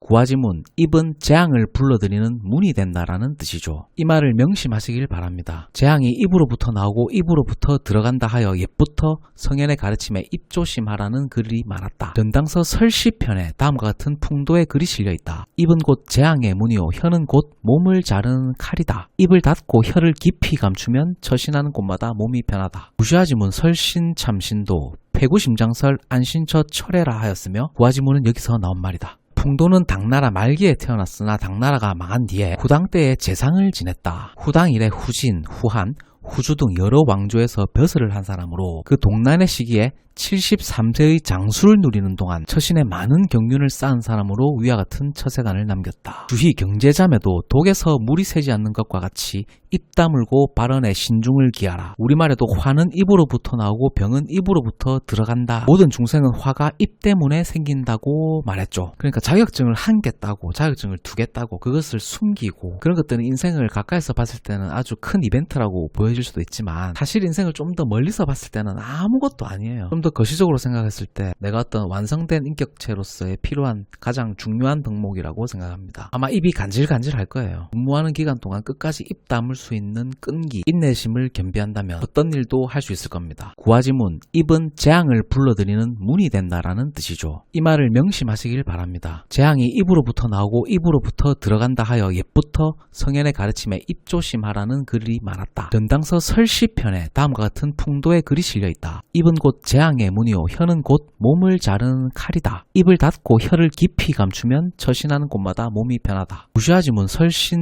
구화지문, 입은 재앙을 불러들이는 문이 된다라는 뜻이죠. 이 말을 명심하시길 바랍니다. 재앙이 입으로부터 나오고 입으로부터 들어간다 하여 옛부터 성현의 가르침에 입조심하라는 글이 많았다. 전당서 설시편에 다음과 같은 풍도의 글이 실려있다. 입은 곧 재앙의 문이요 혀는 곧 몸을 자르는 칼이다. 입을 닫고 혀를 깊이 감추면 처신하는 곳마다 몸이 변하다. 무시하지문 설신참신도 패구심장설 안신처 철회라 하였으며 구화지문은 여기서 나온 말이다. 풍도는 당나라 말기에 태어났으나 당나라가 망한 뒤에 후당 때에 재상을 지냈다. 후당 이래 후진, 후한, 후주 등 여러 왕조에서 벼슬을 한 사람으로 그 동란의 시기에 73세의 장수를 누리는 동안 처신에 많은 경륜을 쌓은 사람으로 위와 같은 처세관을 남겼다. 주희 경제자매도 독에서 물이 새지 않는 것과 같이 입 다물고 발언에 신중을 기하라. 우리말에도 화는 입으로부터 나오고 병은 입으로부터 들어간다. 모든 중생은 화가 입 때문에 생긴다고 말했죠. 그러니까 자격증을 한 개 따고 자격증을 두 개 따고 그것을 숨기고 그런 것들은 인생을 가까이서 봤을 때는 아주 큰 이벤트라고 보여질 수도 있지만 사실 인생을 좀 더 멀리서 봤을 때는 아무것도 아니에요. 좀 더 거시적으로 생각했을 때 내가 어떤 완성된 인격체로서의 필요한 가장 중요한 덕목이라고 생각합니다. 아마 입이 간질간질할 거예요. 근무하는 기간 동안 끝까지 입 다물 수 있는 끈기, 인내심을 겸비한다면 어떤 일도 할 수 있을 겁니다. 구화지문, 입은 재앙을 불러들이는 문이 된다라는 뜻이죠. 이 말을 명심하시길 바랍니다. 재앙이 입으로부터 나오고 입으로부터 들어간다 하여 옛부터 성현의 가르침에 입조심하라는 글이 많았다. 전당서 설시편에 다음과 같은 풍도의 글이 실려있다. 입은 곧 재앙의 문이요 혀는 곧 몸을 자르는 칼이다. 입을 닫고 혀를 깊이 감추면 처신하는 곳마다 몸이 변하다. 무시하지문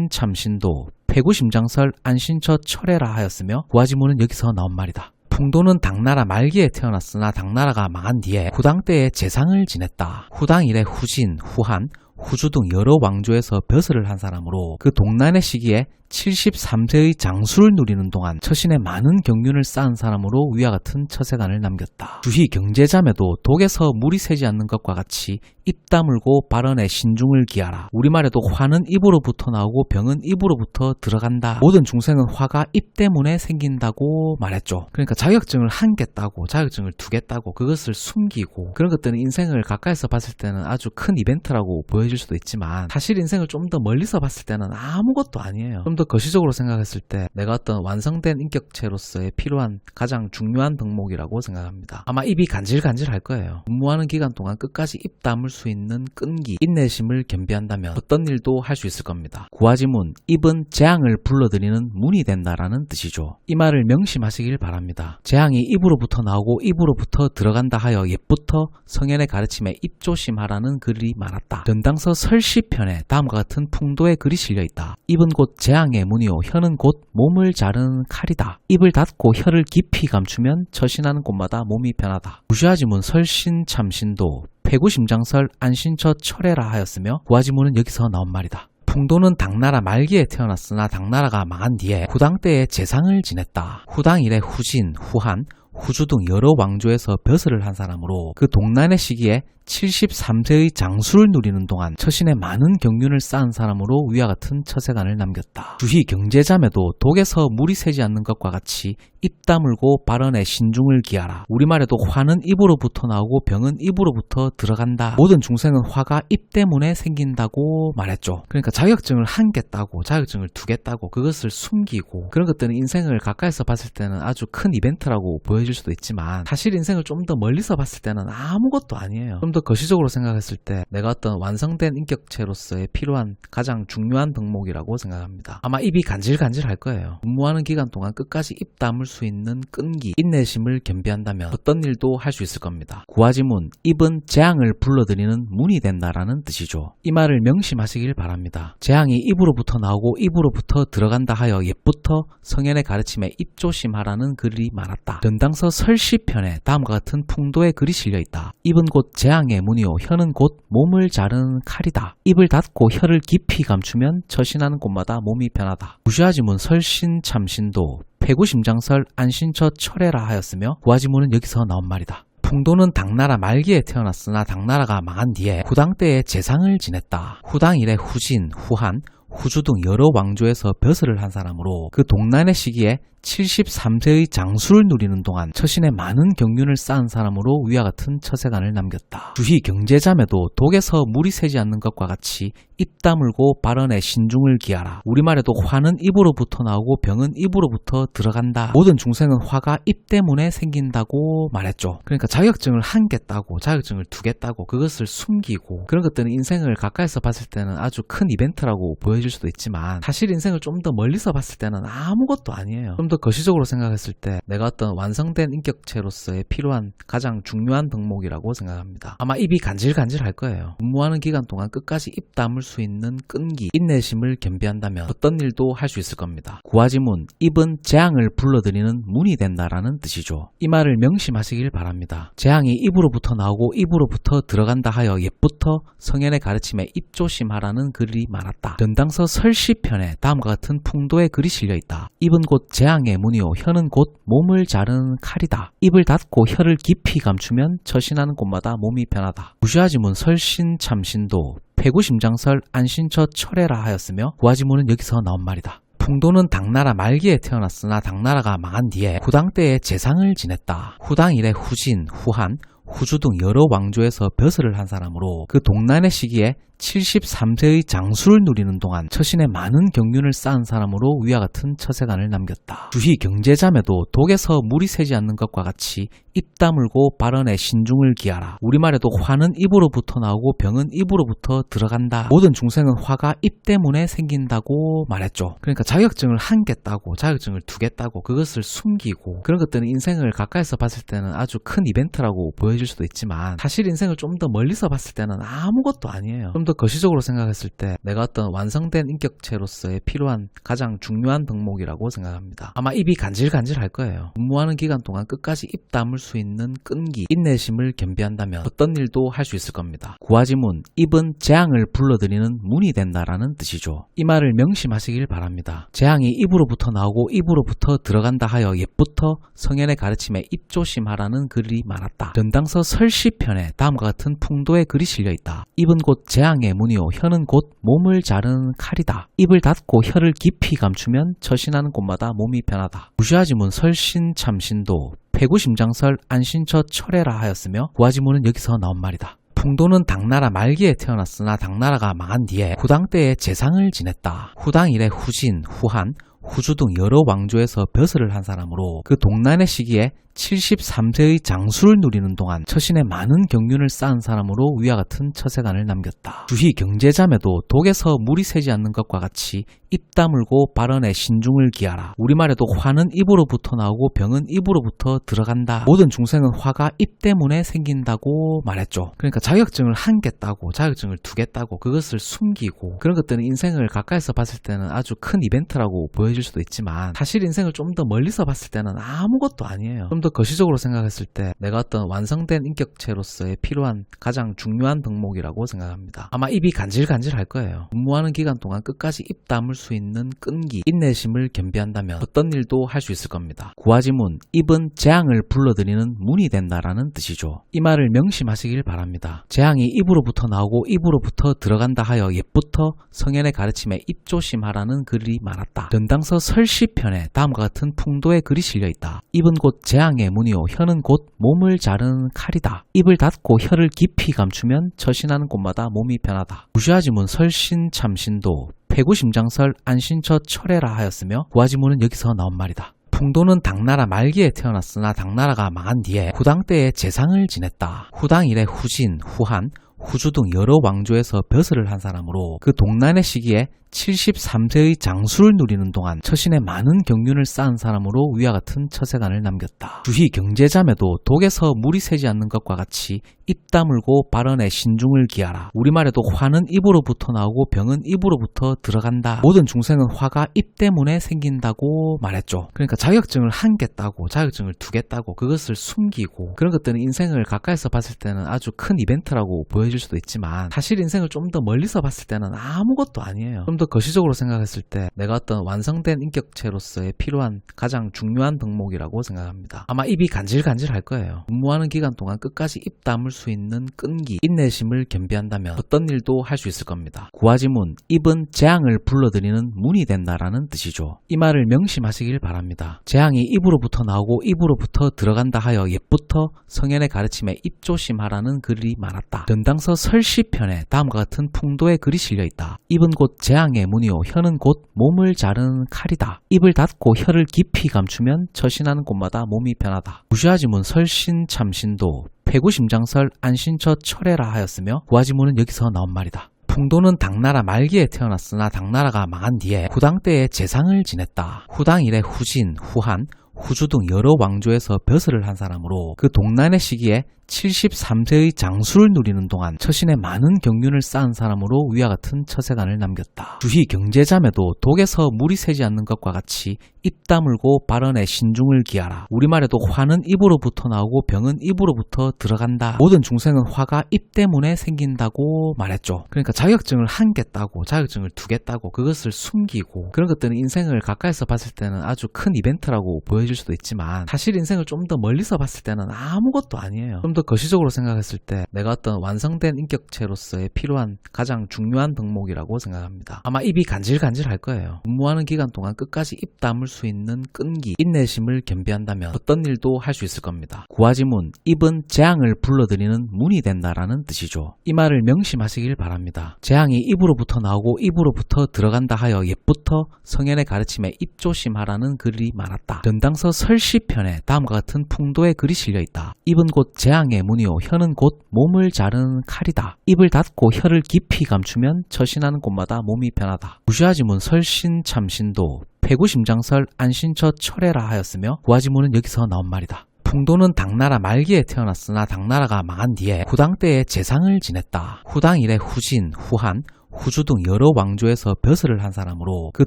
설신참신도 패구심장설 안신처 철회라 하였으며 구화지문은 여기서 나온 말이다. 풍도는 당나라 말기에 태어났으나 당나라가 망한 뒤에 후당 때에 재상을 지냈다. 후당 이래 후진, 후한, 후주 등 여러 왕조에서 벼슬을 한 사람으로 그 동란의 시기에 73세의 장수를 누리는 동안 처신에 많은 경륜을 쌓은 사람으로 위와 같은 처세관을 남겼다. 주희 경제자매도 독에서 물이 새지 않는 것과 같이 입 다물고 발언에 신중을 기하라. 우리말에도 화는 입으로부터 나오고 병은 입으로부터 들어간다. 모든 중생은 화가 입 때문에 생긴다고 말했죠. 그러니까 자격증을 한 개 따고 자격증을 두 개 따고 그것을 숨기고 그런 것들은 인생을 가까이서 봤을 때는 아주 큰 이벤트라고 보여질 수도 있지만 사실 인생을 좀 더 멀리서 봤을 때는 아무것도 아니에요. 좀 더 거시적으로 생각했을 때 내가 어떤 완성된 인격체로서의 필요한 가장 중요한 덕목이라고 생각합니다. 아마 입이 간질간질할 거예요. 근무하는 기간 동안 끝까지 입 다물 수 있는 끈기, 인내심을 겸비한다면 어떤 일도 할 수 있을 겁니다. 구화지문, 입은 재앙을 불러들이는 문이 된다라는 뜻이죠. 이 말을 명심하시길 바랍니다. 재앙이 입으로부터 나오고 입으로부터 들어간다 하여 옛부터 성현의 가르침에 입조심하라는 글이 많았다. 전당서 설시편에 다음과 같은 풍도의 글이 실려있다. 입은 곧 재앙의 문이요 혀는 곧 몸을 자르는 칼이다. 입을 닫고 혀를 깊이 감추면 처신하는 곳마다 몸이 변하다. 무시하지문 설신참신도 패구심장설 안신처 철회라 하였으며 구화지문은 여기서 나온 말이다. 풍도는 당나라 말기에 태어났으나 당나라가 망한 뒤에 후당 때에 재상을 지냈다. 후당 이래 후진, 후한, 후주 등 여러 왕조에서 벼슬을 한 사람으로 그 동란의 시기에 73세의 장수를 누리는 동안 처신에 많은 경륜을 쌓은 사람으로 위와 같은 처세관을 남겼다. 주희 경제자매도 독에서 물이 새지 않는 것과 같이 입 다물고 발언에 신중을 기하라. 우리말에도 화는 입으로부터 나오고 병은 입으로부터 들어간다. 모든 중생은 화가 입 때문에 생긴다고 말했죠. 그러니까 자격증을 한 개 따고 자격증을 두 개 따고 그것을 숨기고 그런 것들은 인생을 가까이서 봤을 때는 아주 큰 이벤트라고 보여질 수도 있지만 사실 인생을 좀 더 멀리서 봤을 때는 아무것도 아니에요. 좀 더 거시적으로 생각했을 때 내가 어떤 완성된 인격체로서의 필요한 가장 중요한 덕목이라고 생각합니다. 아마 입이 간질간질할 거예요. 근무하는 기간 동안 끝까지 입 다물 수 있는 끈기, 인내심을 겸비한다면 어떤 일도 할 수 있을 겁니다. 구화지문, 입은 재앙을 불러들이는 문이 된다라는 뜻이죠. 이 말을 명심하시길 바랍니다. 재앙이 입으로부터 나오고 입으로부터 들어간다 하여 옛부터 성현의 가르침에 입조심하라는 글이 많았다. 전당서 설시편에 다음과 같은 풍도의 글이 실려있다. 입은 곧 재앙의 문이요 혀는 곧 몸을 자르는 칼이다. 입을 닫고 혀를 깊이 감추면 처신하는 곳마다 몸이 변하다. 무시하지문 설신참신도 패구심장설 안신처 철회라 하였으며 구화지문은 여기서 나온 말이다. 풍도는 당나라 말기에 태어났으나 당나라가 망한 뒤에 후당 때에 재상을 지냈다. 후당 이래 후진, 후한, 후주 등 여러 왕조에서 벼슬을 한 사람으로 그 동란의 시기에 73세의 장수를 누리는 동안 처신에 많은 경륜을 쌓은 사람으로 위와 같은 처세관을 남겼다. 주희 경제자매도 독에서 물이 새지 않는 것과 같이 입 다물고 발언에 신중을 기하라. 우리말에도 화는 입으로부터 나오고 병은 입으로부터 들어간다. 모든 중생은 화가 입 때문에 생긴다고 말했죠. 그러니까 자격증을 한 개 따고 자격증을 두 개 따고 그것을 숨기고 그런 것들은 인생을 가까이서 봤을 때는 아주 큰 이벤트라고 보여질 수도 있지만 사실 인생을 좀 더 멀리서 봤을 때는 아무것도 아니에요. 좀 더 거시적으로 생각했을 때 내가 어떤 완성된 인격체로서의 필요한 가장 중요한 덕목이라고 생각합니다. 아마 입이 간질간질할 거예요. 근무하는 기간 동안 끝까지 입 다물 수 있는 끈기, 인내심을 겸비한다면 어떤 일도 할 수 있을 겁니다. 구화지문, 입은 재앙을 불러들이는 문이 된다라는 뜻이죠. 이 말을 명심하시길 바랍니다. 재앙이 입으로부터 나오고 입으로부터 들어간다 하여 옛부터 성현의 가르침에 입조심하라는 글이 많았다. 변당서 설시편에 다음과 같은 풍도의 글이 실려있다. 입은 곧 재앙의 문이요 혀는 곧 몸을 자르는 칼이다. 입을 닫고 혀를 깊이 감추면 처신하는 곳마다 몸이 변하다. 무시하지문 설신참신도 패구심장설 안신처 철회라 하였으며 구화지문은 여기서 나온 말이다. 풍도는 당나라 말기에 태어났으나 당나라가 망한 뒤에 후당 때에 재상을 지냈다. 후당 이래 후진, 후한, 후주 등 여러 왕조에서 벼슬을 한 사람으로 그 동란의 시기에 73세의 장수를 누리는 동안 처신에 많은 경륜을 쌓은 사람으로 위와 같은 처세관을 남겼다. 주희 경제자매도 독에서 물이 새지 않는 것과 같이 입 다물고 발언에 신중을 기하라. 우리말에도 화는 입으로부터 나오고 병은 입으로부터 들어간다. 모든 중생은 화가 입 때문에 생긴다고 말했죠. 그러니까 자격증을 한 개 따고 자격증을 두 개 따고 그것을 숨기고 그런 것들은 인생을 가까이서 봤을 때는 아주 큰 이벤트라고 보여질 수도 있지만 사실 인생을 좀 더 멀리서 봤을 때는 아무것도 아니에요. 좀 더 거시적으로 생각했을 때 내가 어떤 완성된 인격체로서의 필요한 가장 중요한 덕목이라고 생각합니다. 아마 입이 간질간질할 거예요. 근무하는 기간 동안 끝까지 입 다물 수 있는 끈기, 인내심을 겸비한다면 어떤 일도 할 수 있을 겁니다. 구화지문, 입은 재앙을 불러들이는 문이 된다라는 뜻이죠. 이 말을 명심하시길 바랍니다. 재앙이 입으로부터 나오고 입으로부터 들어간다 하여 옛부터 성현의 가르침에 입조심하라는 글이 많았다. 변당서 설시편에 다음과 같은 풍도의 글이 실려있다. 입은 곧 재앙의 문이요 혀는 곧 몸을 자르는 칼이다. 입을 닫고 혀를 깊이 감추면 처신하는 곳마다 몸이 변하다. 무시하지문 설신참신도 패구심장설 안신처 철회라 하였으며 구화지문은 여기서 나온 말이다. 풍도는 당나라 말기에 태어났으나 당나라가 망한 뒤에 후당 때에 재상을 지냈다. 후당 이래 후진, 후한, 후주 등 여러 왕조에서 벼슬을 한 사람으로 그 동란의 시기에 73세의 장수를 누리는 동안 처신에 많은 경륜을 쌓은 사람으로 위와 같은 처세관을 남겼다. 주희 경제자매도 독에서 물이 새지 않는 것과 같이 입 다물고 발언에 신중을 기하라. 우리말에도 화는 입으로부터 나오고 병은 입으로부터 들어간다. 모든 중생은 화가 입 때문에 생긴다고 말했죠. 그러니까 자격증을 한 개 따고 자격증을 두 개 따고 그것을 숨기고 그런 것들은 인생을 가까이서 봤을 때는 아주 큰 이벤트라고 보여질 수도 있지만 사실 인생을 좀 더 멀리서 봤을 때는 아무것도 아니에요. 좀 더 거시적으로 생각했을 때 내가 어떤 완성된 인격체로서의 필요한 가장 중요한 덕목이라고 생각합니다. 아마 입이 간질간질할 거예요. 근무하는 기간 동안 끝까지 입 다물 수 있는 끈기, 인내심을 겸비한다면 어떤 일도 할 수 있을 겁니다. 구화지문, 입은 재앙을 불러들이는 문이 된다라는 뜻이죠. 이 말을 명심하시길 바랍니다. 재앙이 입으로부터 나오고 입으로부터 들어간다 하여 옛부터 성현의 가르침에 입조심하라는 글이 많았다. 변당서 설시편에 다음과 같은 풍도의 글이 실려있다. 입은 곧 재앙의 문이요 혀는 곧 몸을 자르는 칼이다. 입을 닫고 혀를 깊이 감추면 처신하는 곳마다 몸이 변하다. 무시하지문 설신참신도 패구심장설 안신처 철회라 하였으며 구화지문은 여기서 나온 말이다. 풍도는 당나라 말기에 태어났으나 당나라가 망한 뒤에 후당 때에 재상을 지냈다. 후당 이래 후진, 후한, 후주 등 여러 왕조에서 벼슬을 한 사람으로 그 동란의 시기에 73세의 장수를 누리는 동안 처신에 많은 경륜을 쌓은 사람으로 위와 같은 처세관을 남겼다. 주희 경제자매도 독에서 물이 새지 않는 것과 같이 입 다물고 발언에 신중을 기하라. 우리말에도 화는 입으로부터 나오고 병은 입으로부터 들어간다. 모든 중생은 화가 입 때문에 생긴다고 말했죠. 그러니까 자격증을 한 개 따고 자격증을 두 개 따고 그것을 숨기고 그런 것들은 인생을 가까이서 봤을 때는 아주 큰 이벤트라고 보여질 수도 있지만 사실 인생을 좀 더 멀리서 봤을 때는 아무것도 아니에요. 좀 더 더 거시적으로 생각했을 때 내가 어떤 완성된 인격체로서의 필요한 가장 중요한 덕목이라고 생각합니다. 아마 입이 간질간질할 거예요. 근무하는 기간 동안 끝까지 입 다물 수 있는 끈기, 인내심을 겸비한다면 어떤 일도 할 수 있을 겁니다. 구화지문, 입은 재앙을 불러들이는 문이 된다라는 뜻이죠. 이 말을 명심하시길 바랍니다. 재앙이 입으로부터 나오고 입으로부터 들어간다 하여 옛부터 성현의 가르침에 입조심하라는 글이 많았다. 전당서 설시편에 다음과 같은 풍도의 글이 실려있다. 입은 곧 재앙의 문이요 혀는 곧 몸을 자르는 칼이다. 입을 닫고 혀를 깊이 감추면 처신하는 곳마다 몸이 편하다. 무시하지문 설신참신도 패구심장설 안신처 철회라 하였으며 구화지문은 여기서 나온 말이다. 풍도는 당나라 말기에 태어났으나 당나라가 망한 뒤에 후당 때에 재상을 지냈다. 후당 이래 후진, 후한, 후주 등 여러 왕조에서 벼슬을 한 사람으로 그 동란의 시기에 73세의 장수를 누리는 동안 처신에 많은 경륜을 쌓은 사람으로 위와 같은 처세관을 남겼다. 주희 경제자매도 독에서 물이 새지 않는 것과 같이 입 다물고 발언에 신중을 기하라. 우리말에도 화는 입으로부터 나오고 병은 입으로부터 들어간다. 모든 중생은 화가 입 때문에 생긴다고 말했죠. 그러니까 자격증을 한 개 따고 자격증을 두 개 따고 그것을 숨기고 그런 것들은 인생을 가까이서 봤을 때는 아주 큰 이벤트라고 보여질 수도 있지만 사실 인생을 좀 더 멀리서 봤을 때는 아무것도 아니에요. 좀 더 거시적으로 생각했을 때 내가 어떤 완성된 인격체로서의 필요한 가장 중요한 덕목이라고 생각합니다. 아마 입이 간질간질할 거예요. 근무하는 기간 동안 끝까지 입 다물 수 있는 끈기, 인내심을 겸비한다면 어떤 일도 할 수 있을 겁니다. 구화지문, 입은 재앙을 불러들이는 문이 된다라는 뜻이죠. 이 말을 명심하시길 바랍니다. 재앙이 입으로부터 나오고 입으로부터 들어간다 하여 옛부터 성현의 가르침에 입조심하라는 글이 많았다. 전당서 설시편에 다음과 같은 풍도의 글이 실려있다. 입은 곧 재앙의 문이요 혀는 곧 몸을 자르는 칼이다. 입을 닫고 혀를 깊이 감추면 처신하는 곳마다 몸이 편하다. 무시하지문 설신참신도 패구심장설 안신처 철회라 하였으며 구화지문은 여기서 나온 말이다. 풍도는 당나라 말기에 태어났으나 당나라가 망한 뒤에 후당 때에 재상을 지냈다. 후당 이래 후진, 후한, 후주 등 여러 왕조에서 벼슬을 한 사람으로 그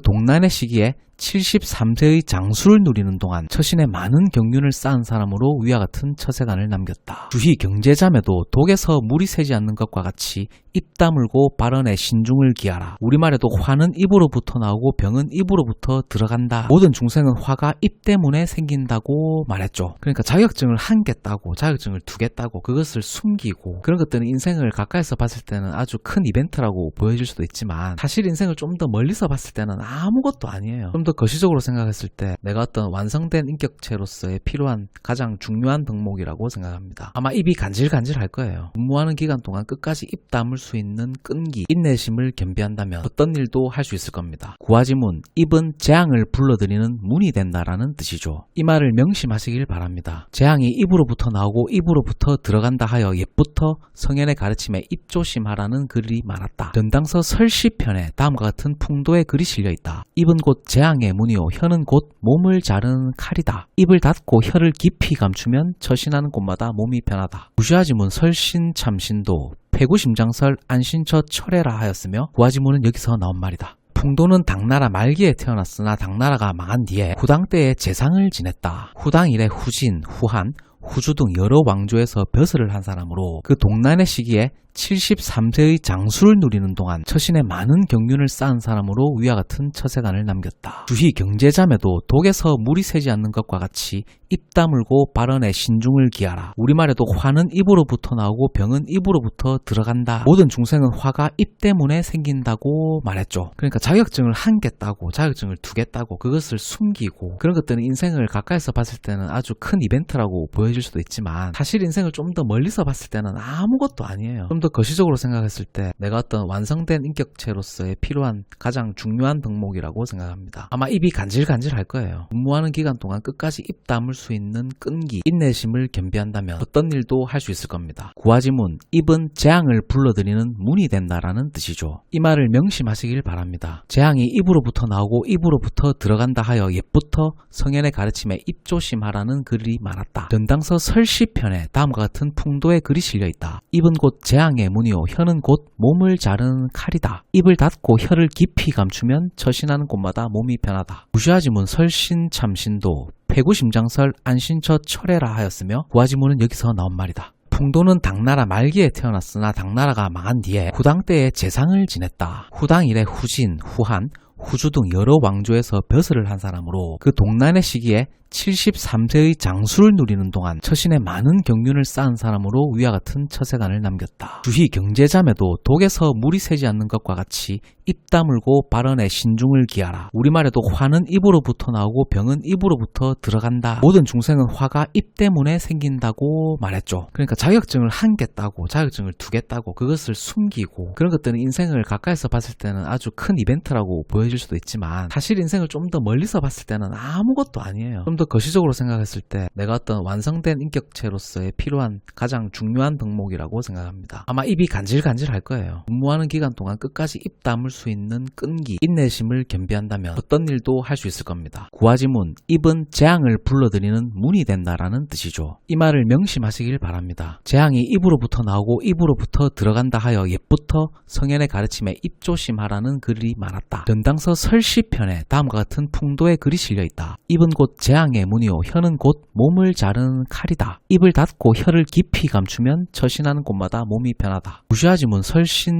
동란의 시기에 73세의 장수를 누리는 동안 처신에 많은 경륜을 쌓은 사람으로 위와 같은 처세관을 남겼다. 주희 경제자매도 독에서 물이 새지 않는 것과 같이 입 다물고 발언에 신중을 기하라. 우리말에도 화는 입으로부터 나오고 병은 입으로부터 들어간다. 모든 중생은 화가 입 때문에 생긴다고 말했죠. 그러니까 자격증을 한 개 따고 자격증을 두 개 따고 그것을 숨기고 그런 것들은 인생을 가까이서 봤을 때는 아주 큰 이벤트라고 보여질 수도 있지만 사실 인생을 좀 더 멀리서 봤을 때는 아무것도 아니에요. 좀 더 거시적으로 생각했을 때 내가 어떤 완성된 인격체로서의 필요한 가장 중요한 덕목이라고 생각합니다. 아마 입이 간질간질할 거예요. 근무하는 기간 동안 끝까지 입 다물 수 있는 끈기, 인내심을 겸비한다면 어떤 일도 할 수 있을 겁니다. 구화지문, 입은 재앙을 불러들이는 문이 된다라는 뜻이죠. 이 말을 명심하시길 바랍니다. 재앙이 입으로부터 나오고 입으로부터 들어간다 하여 옛부터 성현의 가르침에 입조심하라는 글이 많았다. 전당서 설시편에 다음과 같은 풍도의 글이 실려있다. 입은 곧 재앙의 문이요 혀는 곧 몸을 자르는 칼이다. 입을 닫고 혀를 깊이 감추면 처신하는 곳마다 몸이 편하다. 무시하지문 설신참신도 패구심장설 안신처 철회라 하였으며 구화지문은 여기서 나온 말이다. 풍도는 당나라 말기에 태어났으나 당나라가 망한 뒤에 후당 때에 재상을 지냈다. 후당 이래 후진, 후한, 후주 등 여러 왕조에서 벼슬을 한 사람으로 그 동란의 시기에 73세의 장수를 누리는 동안 처신에 많은 경륜을 쌓은 사람으로 위와 같은 처세관을 남겼다. 주희 경제자매도 독에서 물이 새지 않는 것과 같이 입 다물고 발언에 신중을 기하라. 우리말에도 화는 입으로부터 나오고 병은 입으로부터 들어간다. 모든 중생은 화가 입 때문에 생긴다고 말했죠. 그러니까 자격증을 한 개 따고 자격증을 두 개 따고 그것을 숨기고 그런 것들은 인생을 가까이서 봤을 때는 아주 큰 이벤트라고 보여질 수도 있지만 사실 인생을 좀 더 멀리서 봤을 때는 아무것도 아니에요. 좀 더 거시적으로 생각했을 때 내가 어떤 완성된 인격체로서의 필요한 가장 중요한 덕목이라고 생각합니다. 아마 입이 간질간질할 거예요. 근무하는 기간 동안 끝까지 입 다물 수 있는 끈기, 인내심을 겸비한다면 어떤 일도 할 수 있을 겁니다. 구화지문, 입은 재앙을 불러들이는 문이 된다라는 뜻이죠. 이 말을 명심하시길 바랍니다. 재앙이 입으로부터 나오고 입으로부터 들어간다 하여 옛부터 성현의 가르침에 입조심하라는 글이 많았다. 전당서 설시편에 다음과 같은 풍도의 글이 실려있다. 입은 곧 재앙의 문이요 혀는 곧 몸을 자르는 칼이다. 입을 닫고 혀를 깊이 감추면 처신하는 곳마다 몸이 편하다. 무시하지문 설신참신도 패구심장설 안신처 철회라 하였으며 구화지문은 여기서 나온 말이다. 풍도는 당나라 말기에 태어났으나 당나라가 망한 뒤에 후당 때의 재상을 지냈다. 후당 이래 후진, 후한, 후주 등 여러 왕조에서 벼슬을 한 사람으로 그 동란의 시기에 73세의 장수를 누리는 동안 처신에 많은 경륜을 쌓은 사람으로 위와 같은 처세관을 남겼다. 주희 경제자매도 독에서 물이 새지 않는 것과 같이 입 다물고 발언에 신중을 기하라. 우리말에도 화는 입으로부터 나오고 병은 입으로부터 들어간다. 모든 중생은 화가 입 때문에 생긴다고 말했죠. 그러니까 자격증을 한 개 따고 자격증을 두 개 따고 그것을 숨기고 그런 것들은 인생을 가까이서 봤을 때는 아주 큰 이벤트라고 보여질 수도 있지만 사실 인생을 좀 더 멀리서 봤을 때는 아무것도 아니에요. 좀 더 거시적으로 생각했을 때 내가 어떤 완성된 인격체로서의 필요한 가장 중요한 덕목이라고 생각합니다. 아마 입이 간질간질할 거예요. 근무하는 기간 동안 끝까지 입 다물 수 있는 끈기, 인내심을 겸비한다면 어떤 일도 할 수 있을 겁니다. 구화지문, 입은 재앙을 불러들이는 문이 된다라는 뜻이죠. 이 말을 명심하시길 바랍니다. 재앙이 입으로부터 나오고 입으로부터 들어간다 하여 옛부터 성현의 가르침에 입조심하라는 글이 많았다. 변당서 설시편에 다음과 같은 풍도의 글이 실려있다. 입은 곧 재앙의 문이요 혀는 곧 몸을 자르는 칼이다. 입을 닫고 혀를 깊이 감추면 처신하는 곳마다 몸이 변하다. 무시하지문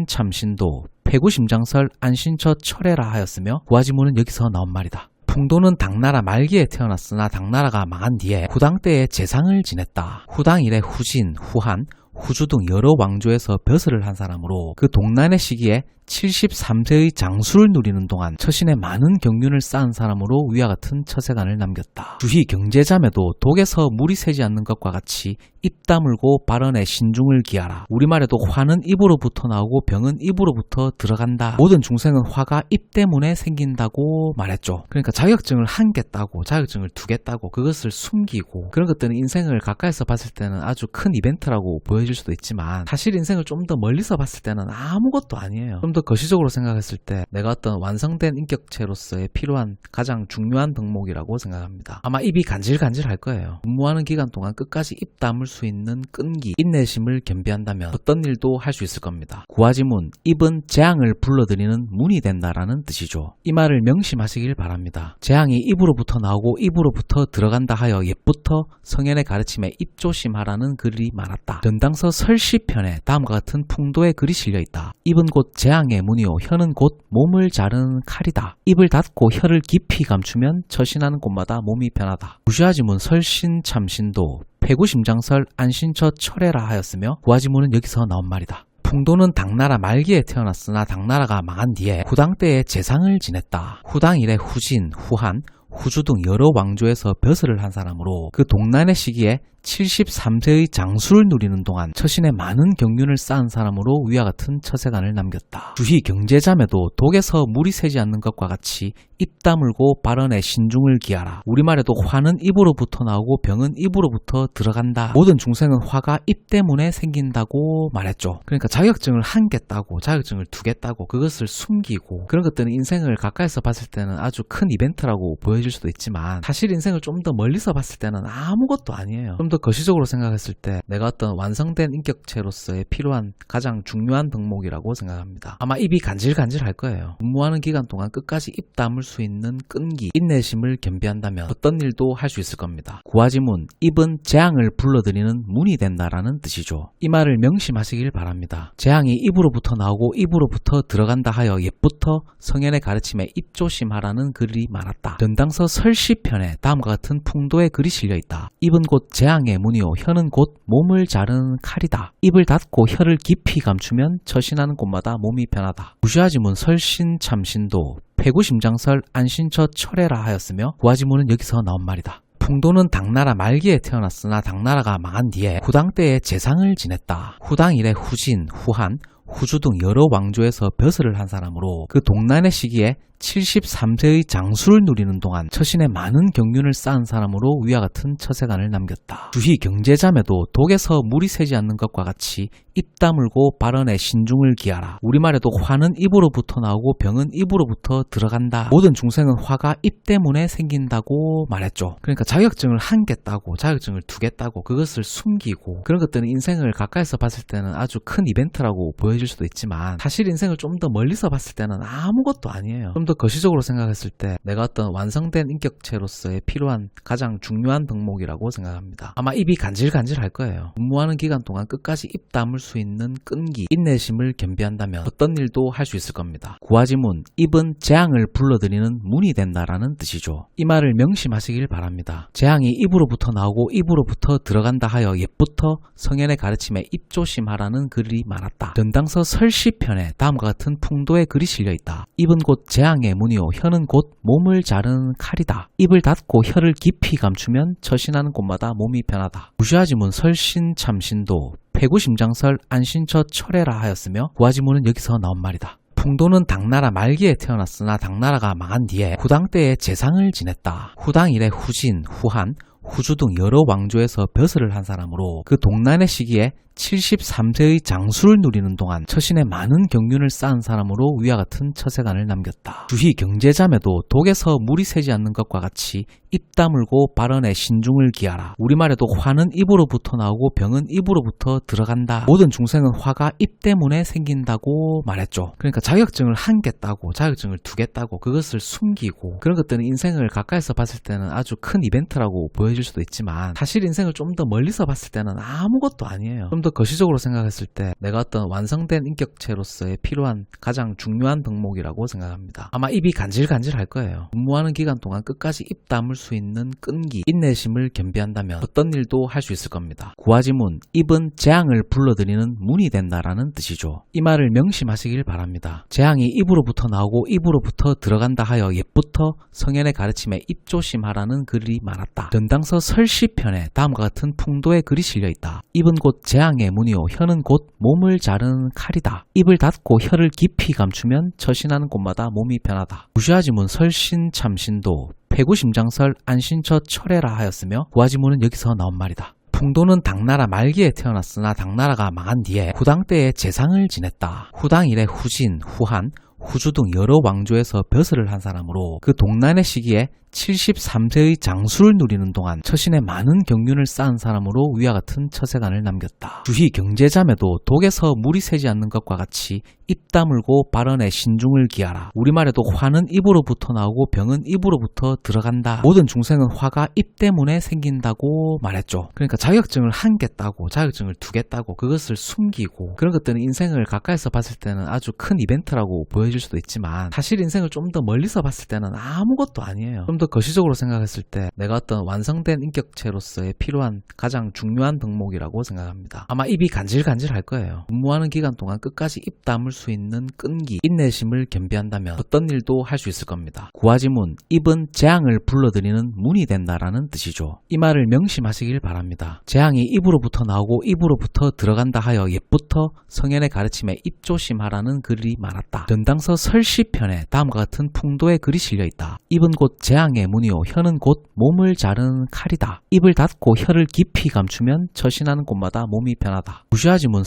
설신참신도 폐구심장설 안신처 철회라 하였으며 구화지문은 여기서 나온 말이다. 풍도는 당나라 말기에 태어났으나 당나라가 망한 뒤에 후당 때의 재상을 지냈다. 후당 이래 후진, 후한, 후주 등 여러 왕조에서 벼슬을 한 사람으로 그 동란의 시기에 73세의 장수를 누리는 동안 처신에 많은 경륜을 쌓은 사람으로 위와 같은 처세관을 남겼다. 주희 경제자매도 독에서 물이 새지 않는 것과 같이 입 다물고 발언에 신중을 기하라. 우리말에도 화는 입으로부터 나오고 병은 입으로부터 들어간다. 모든 중생은 화가 입 때문에 생긴다고 말했죠. 그러니까 자격증을 한 개 따고 자격증을 두 개 따고 그것을 숨기고 그런 것들은 인생을 가까이서 봤을 때는 아주 큰 이벤트라고 보여질 수도 있지만 사실 인생을 좀 더 멀리서 봤을 때는 아무것도 아니에요. 좀 더 거시적으로 생각했을 때 내가 어떤 완성된 인격체로서의 필요한 가장 중요한 덕목이라고 생각합니다. 아마 입이 간질간질할 거예요. 근무하는 기간 동안 끝까지 입 다물 수 있는 끈기, 인내심을 겸비한다면 어떤 일도 할 수 있을 겁니다. 구화지문, 입은 재앙을 불러들이는 문이 된다라는 뜻이죠. 이 말을 명심하시길 바랍니다. 재앙이 입으로부터 나오고 입으로부터 들어간다 하여 옛부터 성현의 가르침에 입조심하라는 글이 많았다. 변당서 설시편에 다음과 같은 풍도의 글이 실려있다. 입은 곧 재앙의 문이요 혀는 곧 몸을 자르는 칼이다. 입을 닫고 혀를 깊이 감추면 처신하는 곳마다 몸이 변하다. 무시하지문 설신참신도 폐구심장설 안신처 철회라 하였으며 구화지문은 여기서 나온 말이다. 풍도는 당나라 말기에 태어났으나 당나라가 망한 뒤에 후당 때의 재상을 지냈다. 후당 이래 후진, 후한, 후주 등 여러 왕조에서 벼슬을 한 사람으로 그 동란의 시기에 73세의 장수를 누리는 동안 처신에 많은 경륜을 쌓은 사람으로 위와 같은 처세관을 남겼다. 주희 경제자매도 독에서 물이 새지 않는 것과 같이 입 다물고 발언에 신중을 기하라. 우리말에도 화는 입으로부터 나오고 병은 입으로부터 들어간다. 모든 중생은 화가 입 때문에 생긴다고 말했죠. 그러니까 자격증을 한 개 따고 자격증을 두 개 따고 그것을 숨기고 그런 것들은 인생을 가까이서 봤을 때는 아주 큰 이벤트라고 보여질 수도 있지만 사실 인생을 좀 더 멀리서 봤을 때는 아무것도 아니에요. 좀 더 거시적으로 생각했을 때 내가 어떤 완성된 인격체로서의 필요한 가장 중요한 덕목이라고 생각합니다. 아마 입이 간질간질할 거예요. 근무하는 기간 동안 끝까지 입 다물 수 있는 끈기, 인내심을 겸비한다면 어떤 일도 할 수 있을 겁니다. 구화지문, 입은 재앙을 불러들이는 문이 된다라는 뜻이죠. 이 말을 명심하시길 바랍니다. 재앙이 입으로부터 나오고 입으로부터 들어간다 하여 옛부터 성현의 가르침에 입조심하라는 글이 많았다. 변당서 설시편에 다음과 같은 풍도의 글이 실려있다. 입은 곧 재앙의 문이요 혀는 곧 몸을 자르는 칼이다. 입을 닫고 혀를 깊이 감추면 처신하는 곳마다 몸이 변하다. 무시하지문 설신참신도 폐구심장설 안신처 철회라 하였으며 구화지문은 여기서 나온 말이다. 풍도는 당나라 말기에 태어났으나 당나라가 망한 뒤에 후당 때의 재상을 지냈다. 후당 이래 후진, 후한, 후주 등 여러 왕조에서 벼슬을 한 사람으로 그 동란의 시기에 73세의 장수를 누리는 동안 처신에 많은 경륜을 쌓은 사람으로 위와 같은 처세관을 남겼다. 주희 경제자매도 독에서 물이 새지 않는 것과 같이 입 다물고 발언에 신중을 기하라. 우리말에도 화는 입으로부터 나오고 병은 입으로부터 들어간다. 모든 중생은 화가 입 때문에 생긴다고 말했죠. 그러니까 자격증을 한 개 따고 자격증을 두 개 따고 그것을 숨기고 그런 것들은 인생을 가까이서 봤을 때는 아주 큰 이벤트라고 보여질 수도 있지만 사실 인생을 좀 더 멀리서 봤을 때는 아무것도 아니에요. 좀 더 거시적으로 생각했을 때 내가 어떤 완성된 인격체로서의 필요한 가장 중요한 덕목이라고 생각합니다. 아마 입이 간질간질할 거예요. 근무하는 기간 동안 끝까지 입 다물 수 있는 끈기, 인내심을 겸비한다면 어떤 일도 할 수 있을 겁니다. 구화지문, 입은 재앙을 불러들이는 문이 된다라는 뜻이죠. 이 말을 명심하시길 바랍니다. 재앙이 입으로부터 나오고 입으로부터 들어간다 하여 옛부터 성현의 가르침에 입조심하라는 글이 많았다. 전당서 설시편에 다음과 같은 풍도의 글이 실려있다. 입은 곧 재앙의 문이요 혀는 곧 몸을 자르는 칼이다. 입을 닫고 혀를 깊이 감추면 처신하는 곳마다 몸이 변하다. 무시하지문 설신참신도 폐구심장설 안신처 철회라 하였으며 구화지문은 여기서 나온 말이다. 풍도는 당나라 말기에 태어났으나 당나라가 망한 뒤에 후당 때에 재상을 지냈다. 후당 이래 후진, 후한, 후주 등 여러 왕조에서 벼슬을 한 사람으로 그 동란의 시기에 73세의 장수를 누리는 동안 처신에 많은 경륜을 쌓은 사람으로 위와 같은 처세관을 남겼다. 주희 경제자매도 독에서 물이 새지 않는 것과 같이 입 다물고 발언에 신중을 기하라. 우리말에도 화는 입으로부터 나오고 병은 입으로부터 들어간다. 모든 중생은 화가 입 때문에 생긴다고 말했죠. 그러니까 자격증을 한 개 따고 자격증을 두 개 따고 그것을 숨기고 그런 것들은 인생을 가까이서 봤을 때는 아주 큰 이벤트라고 보여질 수도 있지만 사실 인생을 좀 더 멀리서 봤을 때는 아무것도 아니에요. 좀 더 거시적으로 생각했을 때 내가 어떤 완성된 인격체로서의 필요한 가장 중요한 덕목이라고 생각합니다. 아마 입이 간질간질할 거예요. 근무하는 기간 동안 끝까지 입 다물 수 있는 끈기, 인내심을 겸비한다면 어떤 일도 할 수 있을 겁니다. 구화지문, 입은 재앙을 불러들이는 문이 된다라는 뜻이죠. 이 말을 명심하시길 바랍니다. 재앙이 입으로부터 나오고 입으로부터 들어간다 하여 옛부터 성현의 가르침에 입조심하라는 글이 많았다. 전당서 설시편에 다음과 같은 풍도의 글이 실려있다. 입은 곧 재앙의 문이요 혀는 곧 몸을 자르는 칼이다. 입을 닫고 혀를 깊이 감추면 처신하는 곳마다 몸이 변하다. 무시하지문 설신참신도 폐구심장설 안신처 철회라 하였으며 구화지문은 여기서 나온 말이다. 풍도는 당나라 말기에 태어났으나 당나라가 망한 뒤에 후당 때에 재상을 지냈다. 후당 이래 후진, 후한, 후주 등 여러 왕조에서 벼슬을 한 사람으로 그 동란의 시기에 73세의 장수를 누리는 동안 처신에 많은 경륜을 쌓은 사람으로 위와 같은 처세관을 남겼다. 주희 경제자매도 독에서 물이 새지 않는 것과 같이 입 다물고 발언에 신중을 기하라. 우리말에도 화는 입으로부터 나오고 병은 입으로부터 들어간다. 모든 중생은 화가 입 때문에 생긴다고 말했죠. 그러니까 자격증을 한 개 따고 자격증을 두 개 따고 그것을 숨기고 그런 것들은 인생을 가까이서 봤을 때는 아주 큰 이벤트라고 보여질 수도 있지만 사실 인생을 좀 더 멀리서 봤을 때는 아무것도 아니에요. 좀 더 거시적으로 생각했을 때 내가 어떤 완성된 인격체로서의 필요한 가장 중요한 덕목이라고 생각합니다. 아마 입이 간질간질할 거예요. 근무하는 기간 동안 끝까지 입 다물 수 있는 끈기, 인내심을 겸비한다면 어떤 일도 할 수 있을 겁니다. 구화지문, 입은 재앙을 불러들이는 문이 된다라는 뜻이죠. 이 말을 명심하시길 바랍니다. 재앙이 입으로부터 나오고 입으로부터 들어간다 하여 옛부터 성현의 가르침에 입조심하라는 글이 많았다. 전당서 설시편에 다음과 같은 풍도의 글이 실려있다. 입은 곧 재앙의 문이요 혀는 곧 몸을 자르는 칼이다. 입을 닫고 혀를 깊이 감추면 처신하는 곳마다 몸이 변하다. 무시하지문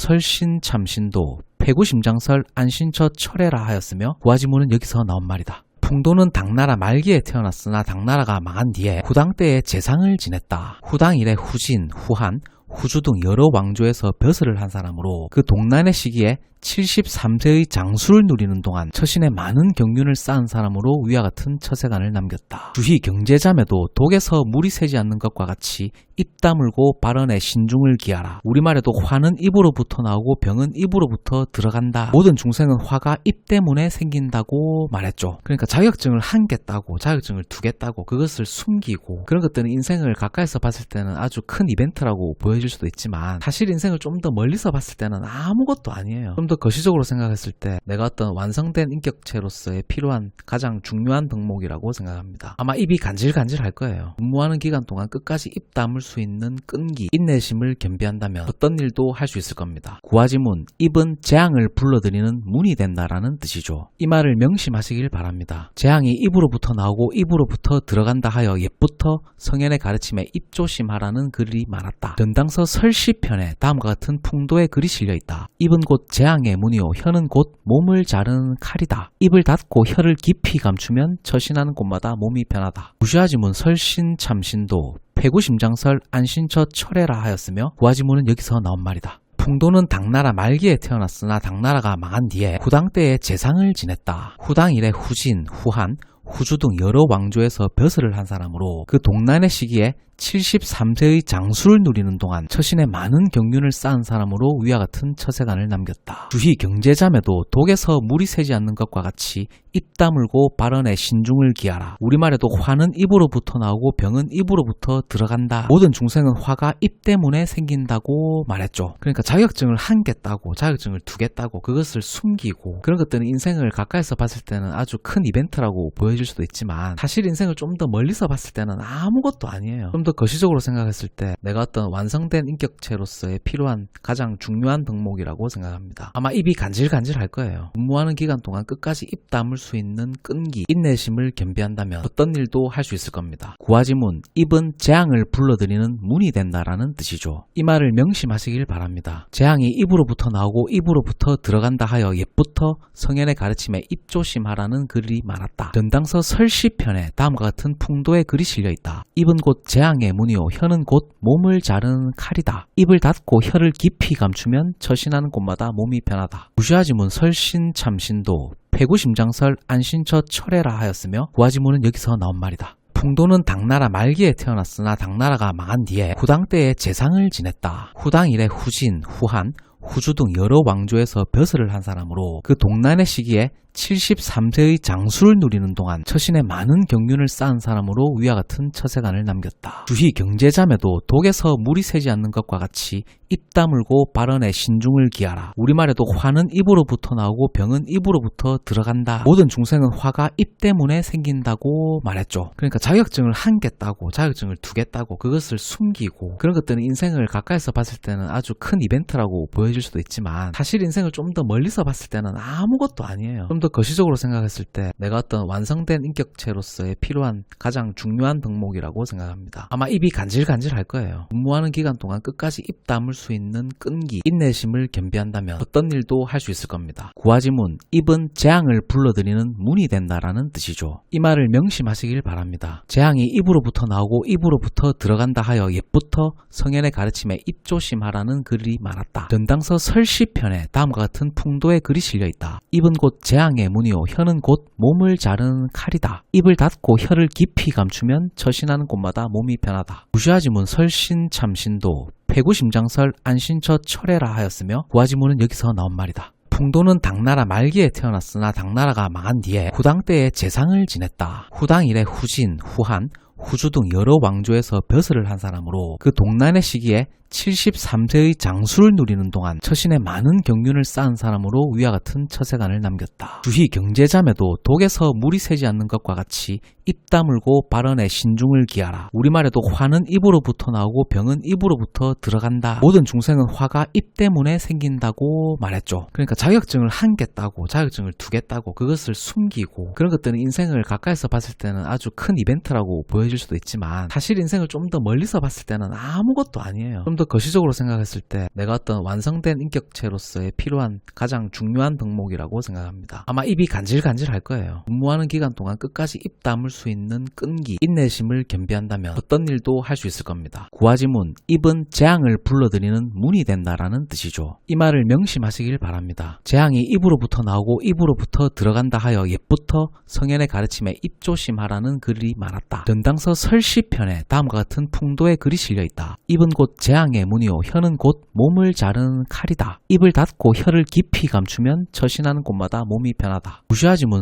설신참신도 폐구심장설 안신처 철회라 하였으며 구화지문은 여기서 나온 말이다. 풍도는 당나라 말기에 태어났으나 당나라가 망한 뒤에 후당 때에 재상을 지냈다. 후당 이래 후진, 후한, 후주 등 여러 왕조에서 벼슬을 한 사람으로 그 동란의 시기에 73세의 장수를 누리는 동안 처신에 많은 경륜을 쌓은 사람으로 위와 같은 처세관을 남겼다. 주희 경제자매도 독에서 물이 새지 않는 것과 같이 입 다물고 발언에 신중을 기하라. 우리말에도 화는 입으로부터 나오고 병은 입으로부터 들어간다. 모든 중생은 화가 입 때문에 생긴다고 말했죠. 그러니까 자격증을 한 개 따고 자격증을 두 개 따고 그것을 숨기고 그런 것들은 인생을 가까이서 봤을 때는 아주 큰 이벤트라고 보여질 수도 있지만 사실 인생을 좀 더 멀리서 봤을 때는 아무것도 아니에요. 좀 더 거시적으로 생각했을 때 내가 어떤 완성된 인격체로서의 필요한 가장 중요한 덕목이라고 생각합니다. 아마 입이 간질간질할 거예요. 근무하는 기간 동안 끝까지 입 다물 수 있는 끈기, 인내심을 겸비한다면 어떤 일도 할 수 있을 겁니다. 구화지문, 입은 재앙을 불러들이는 문이 된다라는 뜻이죠. 이 말을 명심하시길 바랍니다. 재앙이 입으로부터 나오고 입으로부터 들어간다 하여 옛부터 성현의 가르침에 입조심하라는 글이 많았다. 전당서 설시편에 다음과 같은 풍도의 글이 실려있다. 입은 곧 재앙의 문이요 혀는 곧 몸을 자르는 칼이다. 입을 닫고 혀를 깊이 감추면 처신하는 곳마다 몸이 변하다. 무시하지문 설신참신도 패구심장설 안신처 철회라 하였으며 구화지문은 여기서 나온 말이다. 풍도는 당나라 말기에 태어났으나 당나라가 망한 뒤에 후당 때에 재상을 지냈다. 후당 이래 후진, 후한, 후주 등 여러 왕조에서 벼슬을 한 사람으로 그 동란의 시기에 73세의 장수를 누리는 동안 처신에 많은 경륜을 쌓은 사람으로 위와 같은 처세관을 남겼다. 주희 경제자매도 독에서 물이 새지 않는 것과 같이 입 다물고 발언에 신중을 기하라. 우리말에도 화는 입으로부터 나오고 병은 입으로부터 들어간다. 모든 중생은 화가 입 때문에 생긴다고 말했죠. 그러니까 자격증을 한 개 따고 자격증을 두 개 따고 그것을 숨기고 그런 것들은 인생을 가까이서 봤을 때는 아주 큰 이벤트라고 보여질 수도 있지만 사실 인생을 좀 더 멀리서 봤을 때는 아무것도 아니에요. 좀 더 거시적으로 생각했을 때 내가 어떤 완성된 인격체로서의 필요한 가장 중요한 덕목이라고 생각합니다. 아마 입이 간질간질할 거예요. 근무하는 기간 동안 끝까지 입 다물 수 있는 끈기, 인내심을 겸비한다면 어떤 일도 할 수 있을 겁니다. 구화지문, 입은 재앙을 불러들이는 문이 된다라는 뜻이죠. 이 말을 명심하시길 바랍니다. 재앙이 입으로부터 나오고 입으로부터 들어간다 하여 옛부터 성현의 가르침에 입조심하라는 글이 많았다. 전당서 설시편에 다음과 같은 풍도의 글이 실려있다. 입은 곧 재앙의 문이요 혀는 곧 몸을 자르는 칼이다. 입을 닫고 혀를 깊이 감추면 처신하는 곳마다 몸이 변하다. 무시하지문 설신참신도 패구심장설 안신처 철회라 하였으며 구화지문은 여기서 나온 말이다. 풍도는 당나라 말기에 태어났으나 당나라가 망한 뒤에 후당 때에 재상을 지냈다. 후당 이래 후진, 후한, 후주 등 여러 왕조에서 벼슬을 한 사람으로 그 동란의 시기에 73세의 장수를 누리는 동안 처신에 많은 경륜을 쌓은 사람으로 위와 같은 처세관을 남겼다. 주희 경제자매도 독에서 물이 새지 않는 것과 같이 입 다물고 발언에 신중을 기하라. 우리말에도 화는 입으로부터 나오고 병은 입으로부터 들어간다. 모든 중생은 화가 입 때문에 생긴다고 말했죠. 그러니까 자격증을 한 개 따고 자격증을 두 개 따고 그것을 숨기고 그런 것들은 인생을 가까이서 봤을 때는 아주 큰 이벤트라고 보여질 수도 있지만 사실 인생을 좀 더 멀리서 봤을 때는 아무것도 아니에요. 좀 더 거시적으로 생각했을 때 내가 어떤 완성된 인격체로서의 필요한 가장 중요한 덕목이라고 생각합니다. 아마 입이 간질간질할 거예요. 근무하는 기간 동안 끝까지 입 다물 수 있는 끈기, 인내심을 겸비한다면 어떤 일도 할 수 있을 겁니다. 구화지문, 입은 재앙을 불러들이는 문이 된다라는 뜻이죠. 이 말을 명심하시길 바랍니다. 재앙이 입으로부터 나오고 입으로부터 들어간다 하여 옛부터 성현의 가르침에 입조심하라는 글이 많았다. 전당서 설시편에 다음과 같은 풍도의 글이 실려있다. 입은 곧 재앙의 문이요 혀는 곧 몸을 자르는 칼이다. 입을 닫고 혀를 깊이 감추면 처신하는 곳마다 몸이 변하다. 무시하지문 설신참신도 패구심장설 안신처 철회라 하였으며 구화지문은 여기서 나온 말이다. 풍도는 당나라 말기에 태어났으나 당나라가 망한 뒤에 후당 때에 재상을 지냈다. 후당 이래 후진, 후한, 후주 등 여러 왕조에서 벼슬을 한 사람으로 그 동란의 시기에 73세의 장수를 누리는 동안 처신에 많은 경륜을 쌓은 사람으로 위와 같은 처세관을 남겼다. 주희 경제자매도 독에서 물이 새지 않는 것과 같이 입 다물고 발언에 신중을 기하라. 우리말에도 화는 입으로부터 나오고 병은 입으로부터 들어간다. 모든 중생은 화가 입 때문에 생긴다고 말했죠. 그러니까 자격증을 한 개 따고 자격증을 두 개 따고 그것을 숨기고 그런 것들은 인생을 가까이서 봤을 때는 아주 큰 이벤트라고 보여질 수도 있지만 사실 인생을 좀 더 멀리서 봤을 때는 아무것도 아니에요. 좀 더 거시적으로 생각했을 때 내가 어떤 완성된 인격체로서의 필요한 가장 중요한 덕목이라고 생각합니다. 아마 입이 간질간질할 거예요. 근무하는 기간 동안 끝까지 입 다물 수 있는 끈기, 인내심을 겸비한다면 어떤 일도 할 수 있을 겁니다. 구화지문, 입은 재앙을 불러들이는 문이 된다라는 뜻이죠. 이 말을 명심하시길 바랍니다. 재앙이 입으로부터 나오고 입으로부터 들어간다 하여 옛부터 성현의 가르침에 입조심하라는 글이 많았다. 전당서 설시편에 다음과 같은 풍도의 글이 실려있다. 입은 곧 재앙의 문이요 혀는 곧 몸을 자르는 칼이다. 입을 닫고 혀를 깊이 감추면 처신하는 곳마다 몸이 변하다. 무시하지문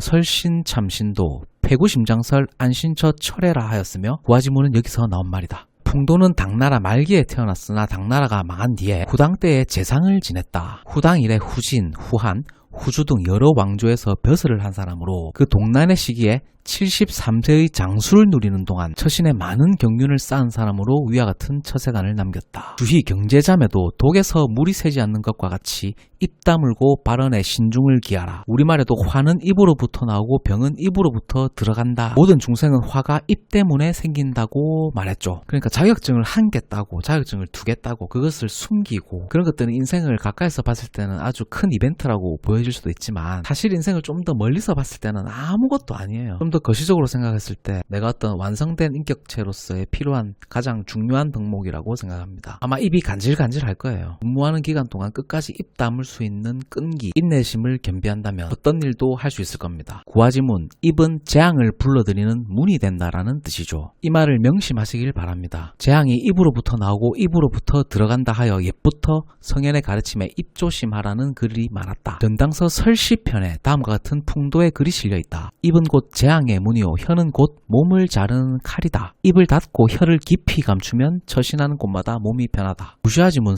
설신참신도 패구심장설 안신처 철회라 하였으며 구화지문은 여기서 나온 말이다. 풍도는 당나라 말기에 태어났으나 당나라가 망한 뒤에 후당 때의 재상을 지냈다. 후당 이래 후진, 후한, 후주 등 여러 왕조에서 벼슬을 한 사람으로 그 동란의 시기에 73세의 장수를 누리는 동안 처신에 많은 경륜을 쌓은 사람으로 위와 같은 처세관을 남겼다. 주희 경제자매도 독에서 물이 새지 않는 것과 같이 입 다물고 발언에 신중을 기하라. 우리말에도 화는 입으로부터 나오고 병은 입으로부터 들어간다. 모든 중생은 화가 입 때문에 생긴다고 말했죠. 그러니까 자격증을 한 개 따고 자격증을 두 개 따고 그것을 숨기고 그런 것들은 인생을 가까이서 봤을 때는 아주 큰 이벤트라고 보여질 수도 있지만 사실 인생을 좀 더 멀리서 봤을 때는 아무것도 아니에요. 좀 더 거시적으로 생각했을 때 내가 어떤 완성된 인격체로서의 필요한 가장 중요한 덕목이라고 생각합니다. 아마 입이 간질간질할 거예요. 근무하는 기간 동안 끝까지 입 다물 수 있는 끈기, 인내심을 겸비한다면 어떤 일도 할 수 있을 겁니다. 구화지문, 입은 재앙을 불러들이는 문이 된다라는 뜻이죠. 이 말을 명심하시길 바랍니다. 재앙이 입으로부터 나오고 입으로부터 들어간다 하여 옛부터 성현의 가르침에 입조심하라는 글이 많았다. 변당서 설시편에 다음과 같은 풍도의 글이 실려있다. 입은 곧 재앙의 문이요 혀는 곧 몸을 자르는 칼이다. 입을 닫고 혀를 깊이 감추면 처신하는 곳마다 몸이 변하다. 구시화지문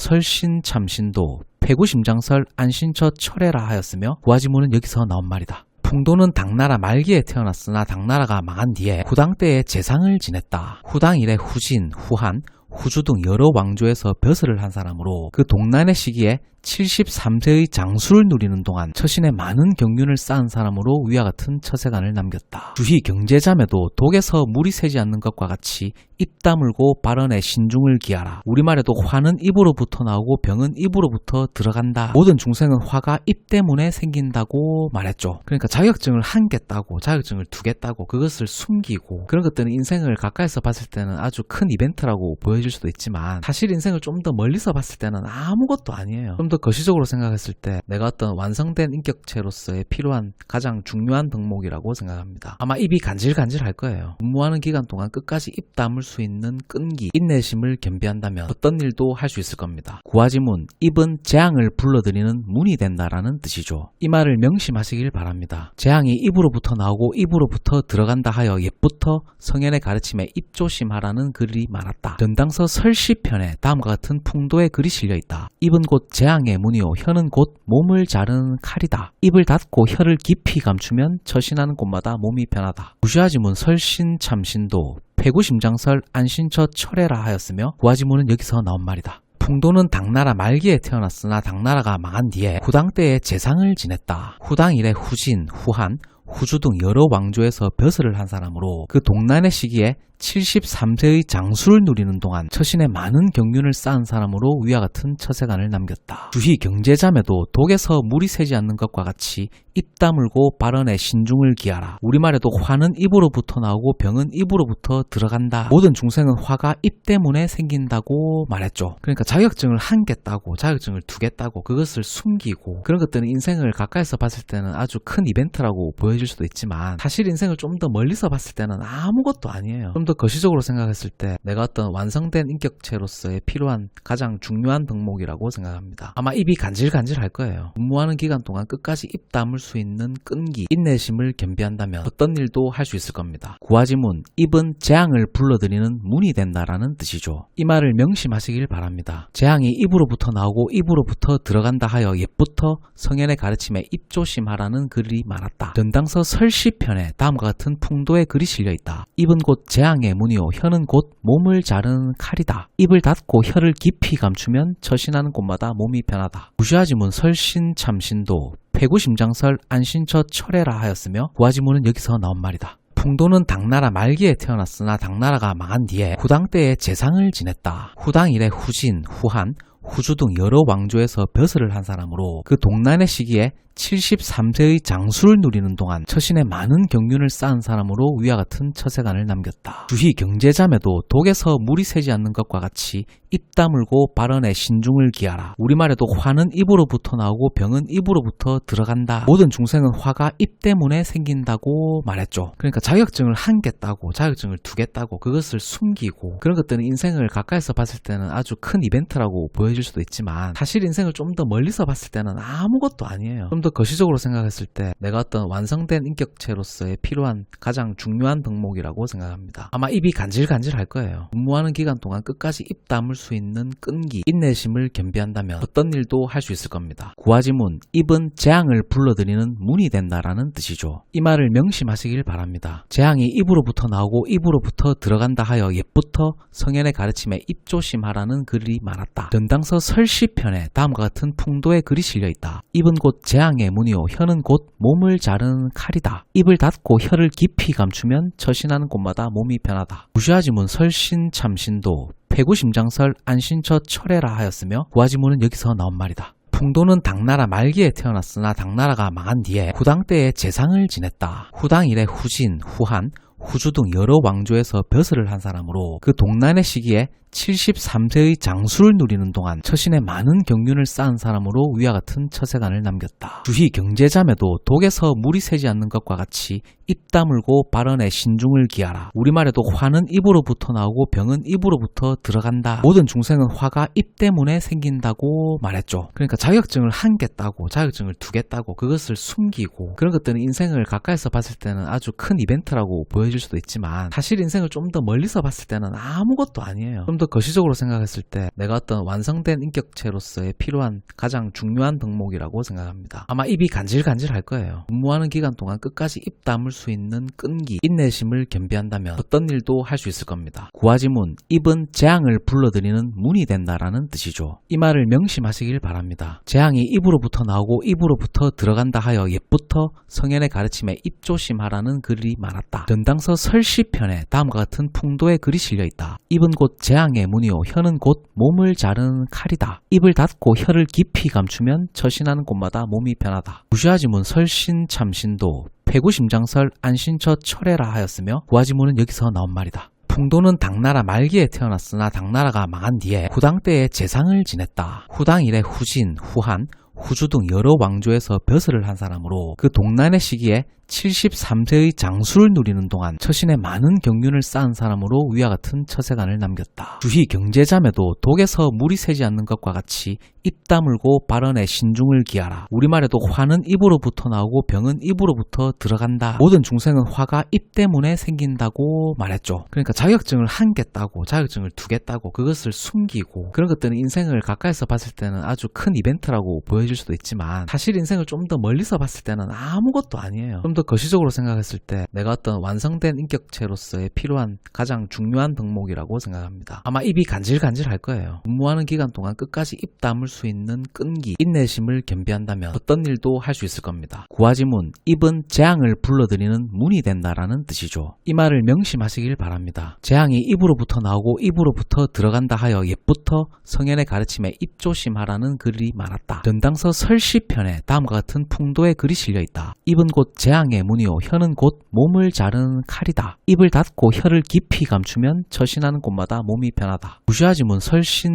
설신참신도 폐구심장설 안신처 철회라 하였으며 구화지문은 여기서 나온 말이다. 풍도는 당나라 말기에 태어났으나 당나라가 망한 뒤에 후당 때의 재상을 지냈다. 후당 이래 후진, 후한, 후주 등 여러 왕조에서 벼슬을 한 사람으로 그 동란의 시기에 73세의 장수를 누리는 동안 처신에 많은 경륜을 쌓은 사람으로 위와 같은 처세관을 남겼다. 주희 경제자매도 독에서 물이 새지 않는 것과 같이 입 다물고 발언에 신중을 기하라. 우리말에도 화는 입으로부터 나오고 병은 입으로부터 들어간다. 모든 중생은 화가 입 때문에 생긴다고 말했죠. 그러니까 자격증을 한 개 따고 자격증을 두 개 따고 그것을 숨기고 그런 것들은 인생을 가까이서 봤을 때는 아주 큰 이벤트라고 보여질 수도 있지만 사실 인생을 좀 더 멀리서 봤을 때는 아무것도 아니에요. 좀 더 거시적으로 생각했을 때 내가 어떤 완성된 인격체로서의 필요한 가장 중요한 덕목이라고 생각합니다. 아마 입이 간질간질할 거예요. 근무하는 기간 동안 끝까지 입 다물 수 있는 끈기, 인내심을 겸비한다면 어떤 일도 할 수 있을 겁니다. 구화지문, 입은 재앙을 불러들이는 문이 된다라는 뜻이죠. 이 말을 명심하시길 바랍니다. 재앙이 입으로부터 나오고 입으로부터 들어간다 하여 옛부터 성현의 가르침에 입조심하라는 글이 많았다. 변당서 설시편에 다음과 같은 풍도의 글이 실려있다. 입은 곧 재앙의 문이요 혀는 곧 몸을 자르는 칼이다. 입을 닫고 혀를 깊이 감추면 처신하는 곳마다 몸이 변하다. 구시화지문 설신참신도 폐구심장설 안신처 철회라 하였으며 구화지문은 여기서 나온 말이다. 풍도는 당나라 말기에 태어났으나 당나라가 망한 뒤에 후당 때의 재상을 지냈다. 후당 이래 후진, 후한, 후주 등 여러 왕조에서 벼슬을 한 사람으로 그 동란의 시기에 73세의 장수를 누리는 동안 처신에 많은 경륜을 쌓은 사람으로 위와 같은 처세관을 남겼다. 주희 경제자매도 독에서 물이 새지 않는 것과 같이 입 다물고 발언에 신중을 기하라. 우리말에도 화는 입으로부터 나오고 병은 입으로부터 들어간다. 모든 중생은 화가 입 때문에 생긴다고 말했죠. 그러니까 자격증을 한 개 따고 자격증을 두 개 따고 그것을 숨기고 그런 것들은 인생을 가까이서 봤을 때는 아주 큰 이벤트라고 보여질 수도 있지만 사실 인생을 좀 더 멀리서 봤을 때는 아무것도 아니에요. 좀 더 거시적으로 생각했을 때 내가 어떤 완성된 인격체로서의 필요한 가장 중요한 덕목이라고 생각합니다. 아마 입이 간질간질할 거예요. 근무하는 기간 동안 끝까지 입 다물 수 있는 끈기, 인내심을 겸비한다면 어떤 일도 할 수 있을 겁니다. 구화지문, 입은 재앙을 불러들이는 문이 된다라는 뜻이죠. 이 말을 명심하시길 바랍니다. 재앙이 입으로부터 나오고 입으로부터 들어간다 하여 옛부터 성현의 가르침에 입조심하라는 글이 많았다. 변당서 설시편에 다음과 같은 풍도의 글이 실려있다. 입은 곧 재앙의 문이요 혀는 곧 몸을 자르는 칼이다. 입을 닫고 혀를 깊이 감추면 처신하는 곳마다 몸이 변하다. 구시화지문 설신참신도 폐구심장설 안신처 철회라 하였으며 구화지문은 여기서 나온 말이다. 풍도는 당나라 말기에 태어났으나 당나라가 망한 뒤에 후당 때의 재상을 지냈다. 후당 이래 후진, 후한, 후주 등 여러 왕조에서 벼슬을 한 사람으로 그 동란의 시기에 73세의 장수를 누리는 동안 처신에 많은 경륜을 쌓은 사람으로 위와 같은 처세관을 남겼다. 주희 경제자매도 독에서 물이 새지 않는 것과 같이 입 다물고 발언에 신중을 기하라. 우리말에도 화는 입으로부터 나오고 병은 입으로부터 들어간다. 모든 중생은 화가 입 때문에 생긴다고 말했죠. 그러니까 자격증을 한 개 따고 자격증을 두 개 따고 그것을 숨기고 그런 것들은 인생을 가까이서 봤을 때는 아주 큰 이벤트라고 보여질 수도 있지만 사실 인생을 좀 더 멀리서 봤을 때는 아무것도 아니에요. 좀 좀 더 거시적으로 생각했을 때 내가 어떤 완성된 인격체로서의 필요한 가장 중요한 덕목이라고 생각합니다. 아마 입이 간질간질할 거예요. 근무하는 기간 동안 끝까지 입 다물 수 있는 끈기, 인내심을 겸비한다면 어떤 일도 할 수 있을 겁니다. 구화지문, 입은 재앙을 불러들이는 문이 된다라는 뜻이죠. 이 말을 명심하시길 바랍니다. 재앙이 입으로부터 나오고 입으로부터 들어간다 하여 옛부터 성현의 가르침에 입조심하라는 글이 많았다. 전당서 설시편에 다음과 같은 풍도의 글이 실려있다. 입은 곧 재앙의 문이요 혀는 곧 몸을 자르는 칼이다. 입을 닫고 혀를 깊이 감추면 처신하는 곳마다 몸이 변하다. 무시하지문 설신참신도 패구심장설 안신처 철회라 하였으며 구화지문은 여기서 나온 말이다. 풍도는 당나라 말기에 태어났으나 당나라가 망한 뒤에 후당 때에 재상을 지냈다. 후당 이래 후진, 후한, 후주 등 여러 왕조에서 벼슬을 한 사람으로 그 동란의 시기에 73세의 장수를 누리는 동안 처신에 많은 경륜을 쌓은 사람으로 위와 같은 처세관을 남겼다. 주희 경제자매도 독에서 물이 새지 않는 것과 같이 입 다물고 발언에 신중을 기하라. 우리말에도 화는 입으로부터 나오고 병은 입으로부터 들어간다. 모든 중생은 화가 입 때문에 생긴다고 말했죠. 그러니까 자격증을 한 개 따고 자격증을 두 개 따고 그것을 숨기고 그런 것들은 인생을 가까이서 봤을 때는 아주 큰 이벤트라고 보여질 수도 있지만 사실 인생을 좀 더 멀리서 봤을 때는 아무것도 아니에요. 좀 더 거시적으로 생각했을 때 내가 어떤 완성된 인격체로서의 필요한 가장 중요한 덕목이라고 생각합니다. 아마 입이 간질간질할 거예요. 근무하는 기간 동안 끝까지 입 다물 수 있는 끈기, 인내심을 겸비한다면 어떤 일도 할 수 있을 겁니다. 구화지문, 입은 재앙을 불러들이는 문이 된다라는 뜻이죠. 이 말을 명심하시길 바랍니다. 재앙이 입으로부터 나오고 입으로부터 들어간다 하여 옛부터 성현의 가르침에 입조심하라는 글이 많았다. 전당서 설시편에 다음과 같은 풍도의 글이 실려있다. 입은 곧 재앙의 문이요 혀는 곧 몸을 자르는 칼이다. 입을 닫고 혀를 깊이 감추면 처신하는 곳마다 몸이 변하다. 무시하지문 설신참신도 패구심장설 안신처 철회라 하였으며 구화지문은 여기서 나온 말이다. 풍도는 당나라 말기에 태어났으나 당나라가 망한 뒤에 후당 때에 재상을 지냈다. 후당 이래 후진, 후한, 후주 등 여러 왕조에서 벼슬을 한 사람으로 그 동란의 시기에 73세의 장수를 누리는 동안 처신에 많은 경륜을 쌓은 사람으로 위와 같은 처세관을 남겼다. 주희 경제자매도 독에서 물이 새지 않는 것과 같이 입 다물고 발언에 신중을 기하라. 우리말에도 화는 입으로부터 나오고 병은 입으로부터 들어간다. 모든 중생은 화가 입 때문에 생긴다고 말했죠. 그러니까 자격증을 한 개 따고 자격증을 두 개 따고 그것을 숨기고 그런 것들은 인생을 가까이서 봤을 때는 아주 큰 이벤트라고 보여질 수도 있지만 사실 인생을 좀 더 멀리서 봤을 때는 아무것도 아니에요. 좀 더 거시적으로 생각했을 때 내가 어떤 완성된 인격체로서의 필요한 가장 중요한 덕목이라고 생각합니다. 아마 입이 간질간질할 거예요. 근무하는 기간 동안 끝까지 입 다물 수 있는 끈기, 인내심을 겸비한다면 어떤 일도 할 수 있을 겁니다. 구화지문, 입은 재앙을 불러들이는 문이 된다라는 뜻이죠. 이 말을 명심하시길 바랍니다. 재앙이 입으로부터 나오고 입으로부터 들어간다 하여 옛부터 성현의 가르침에 입조심하라는 글이 많았다. 전당서 설시편에 다음과 같은 풍도의 글이 실려있다. 입은 곧 재앙의 문이요 혀는 곧 몸을 자르는 칼이다. 입을 닫고 혀를 깊이 감추면 처신하는 곳마다 몸이 변하다. 무시하지문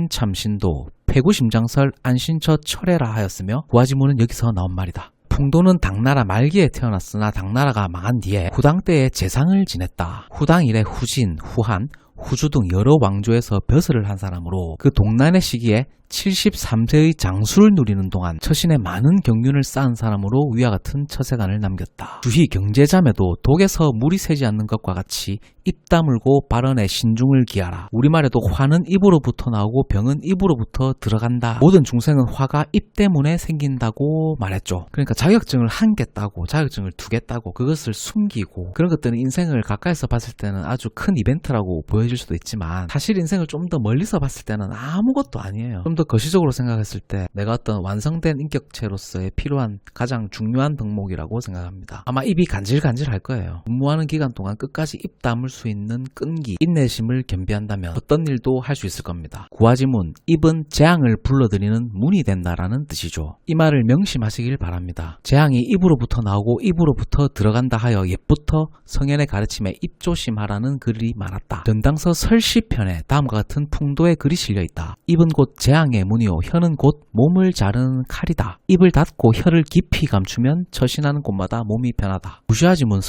설신참신도 패구심장설 안신처 철회라 하였으며 구화지문은 여기서 나온 말이다. 풍도는 당나라 말기에 태어났으나 당나라가 망한 뒤에 후당 때에 재상을 지냈다. 후당 이래 후진, 후한, 후주 등 여러 왕조에서 벼슬을 한 사람으로 그 동란의 시기에 73세의 장수를 누리는 동안 처신에 많은 경륜을 쌓은 사람으로 위와 같은 처세관을 남겼다. 주희 경제자매도 독에서 물이 새지 않는 것과 같이 입 다물고 발언에 신중을 기하라. 우리말에도 화는 입으로부터 나오고 병은 입으로부터 들어간다. 모든 중생은 화가 입 때문에 생긴다고 말했죠. 그러니까 자격증을 한 개 따고 자격증을 두 개 따고 그것을 숨기고 그런 것들은 인생을 가까이서 봤을 때는 아주 큰 이벤트라고 보여질 수도 있지만 사실 인생을 좀 더 멀리서 봤을 때는 아무것도 아니에요. 좀 더 거시적으로 생각했을 때 내가 어떤 완성된 인격체로서의 필요한 가장 중요한 덕목이라고 생각합니다. 아마 입이 간질간질할 거예요. 근무하는 기간 동안 끝까지 입 다물 수 있는 끈기, 인내심을 겸비한다면 어떤 일도 할 수 있을 겁니다. 구화지문, 입은 재앙을 불러들이는 문이 된다라는 뜻이죠. 이 말을 명심하시길 바랍니다. 재앙이 입으로부터 나오고 입으로부터 들어간다 하여 옛부터 성현의 가르침에 입조심하라는 글이 많았다. 전당서 설시편에 다음과 같은 풍도의 글이 실려있다. 입은 곧 재앙의 문이요 혀는 곧 몸을 자르는 칼이다. 입을 닫고 혀를 깊이 감추면 처신하는 곳마다 몸이 변하다. 무시하지문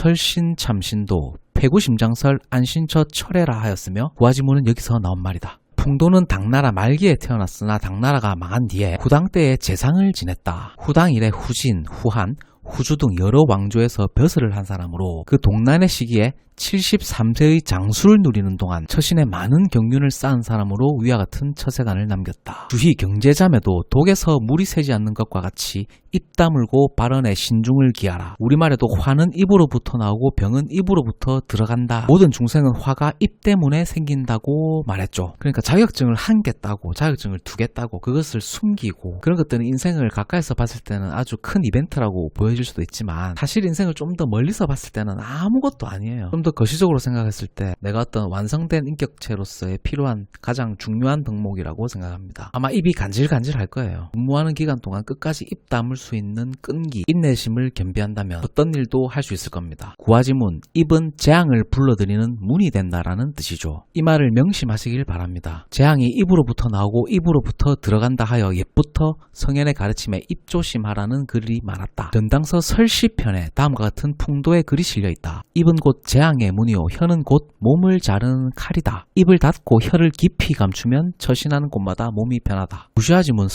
설신참신도 패구심장설 안신처 철회라 하였으며 구화지문은 여기서 나온 말이다. 풍도는 당나라 말기에 태어났으나 당나라가 망한 뒤에 후당 때에 재상을 지냈다. 후당 이래 후진, 후한, 후주 등 여러 왕조에서 벼슬을 한 사람으로 그 동란의 시기에 73세의 장수를 누리는 동안 처신에 많은 경륜을 쌓은 사람으로 위와 같은 처세관을 남겼다. 주희 경제자매도 독에서 물이 새지 않는 것과 같이 입 다물고 발언에 신중을 기하라. 우리말에도 화는 입으로부터 나오고 병은 입으로부터 들어간다. 모든 중생은 화가 입 때문에 생긴다고 말했죠. 그러니까 자격증을 한 개 따고 자격증을 두 개 따고 그것을 숨기고 그런 것들은 인생을 가까이서 봤을 때는 아주 큰 이벤트라고 보여질 수도 있지만 사실 인생을 좀 더 멀리서 봤을 때는 아무것도 아니에요. 좀 더 거시적으로 생각했을 때 내가 어떤 완성된 인격체로서의 필요한 가장 중요한 덕목이라고 생각합니다. 아마 입이 간질간질할 거예요. 근무하는 기간 동안 끝까지 입 다물 수 있는 끈기, 인내심을 겸비한다면 어떤 일도 할 수 있을 겁니다. 구화지문, 입은 재앙을 불러들이는 문이 된다라는 뜻이죠. 이 말을 명심하시길 바랍니다. 재앙이 입으로부터 나오고 입으로부터 들어간다 하여 옛부터 성현의 가르침에 입조심하라는 글이 많았다. 전당서 설시편에 다음과 같은 풍도의 글이 실려있다. 입은 곧 재앙의 문이요 혀는 곧 몸을 자르는 칼이다. 입을 닫고 혀를 깊이 감추면 처신하는 곳마다 몸이 변하다. 무시하지문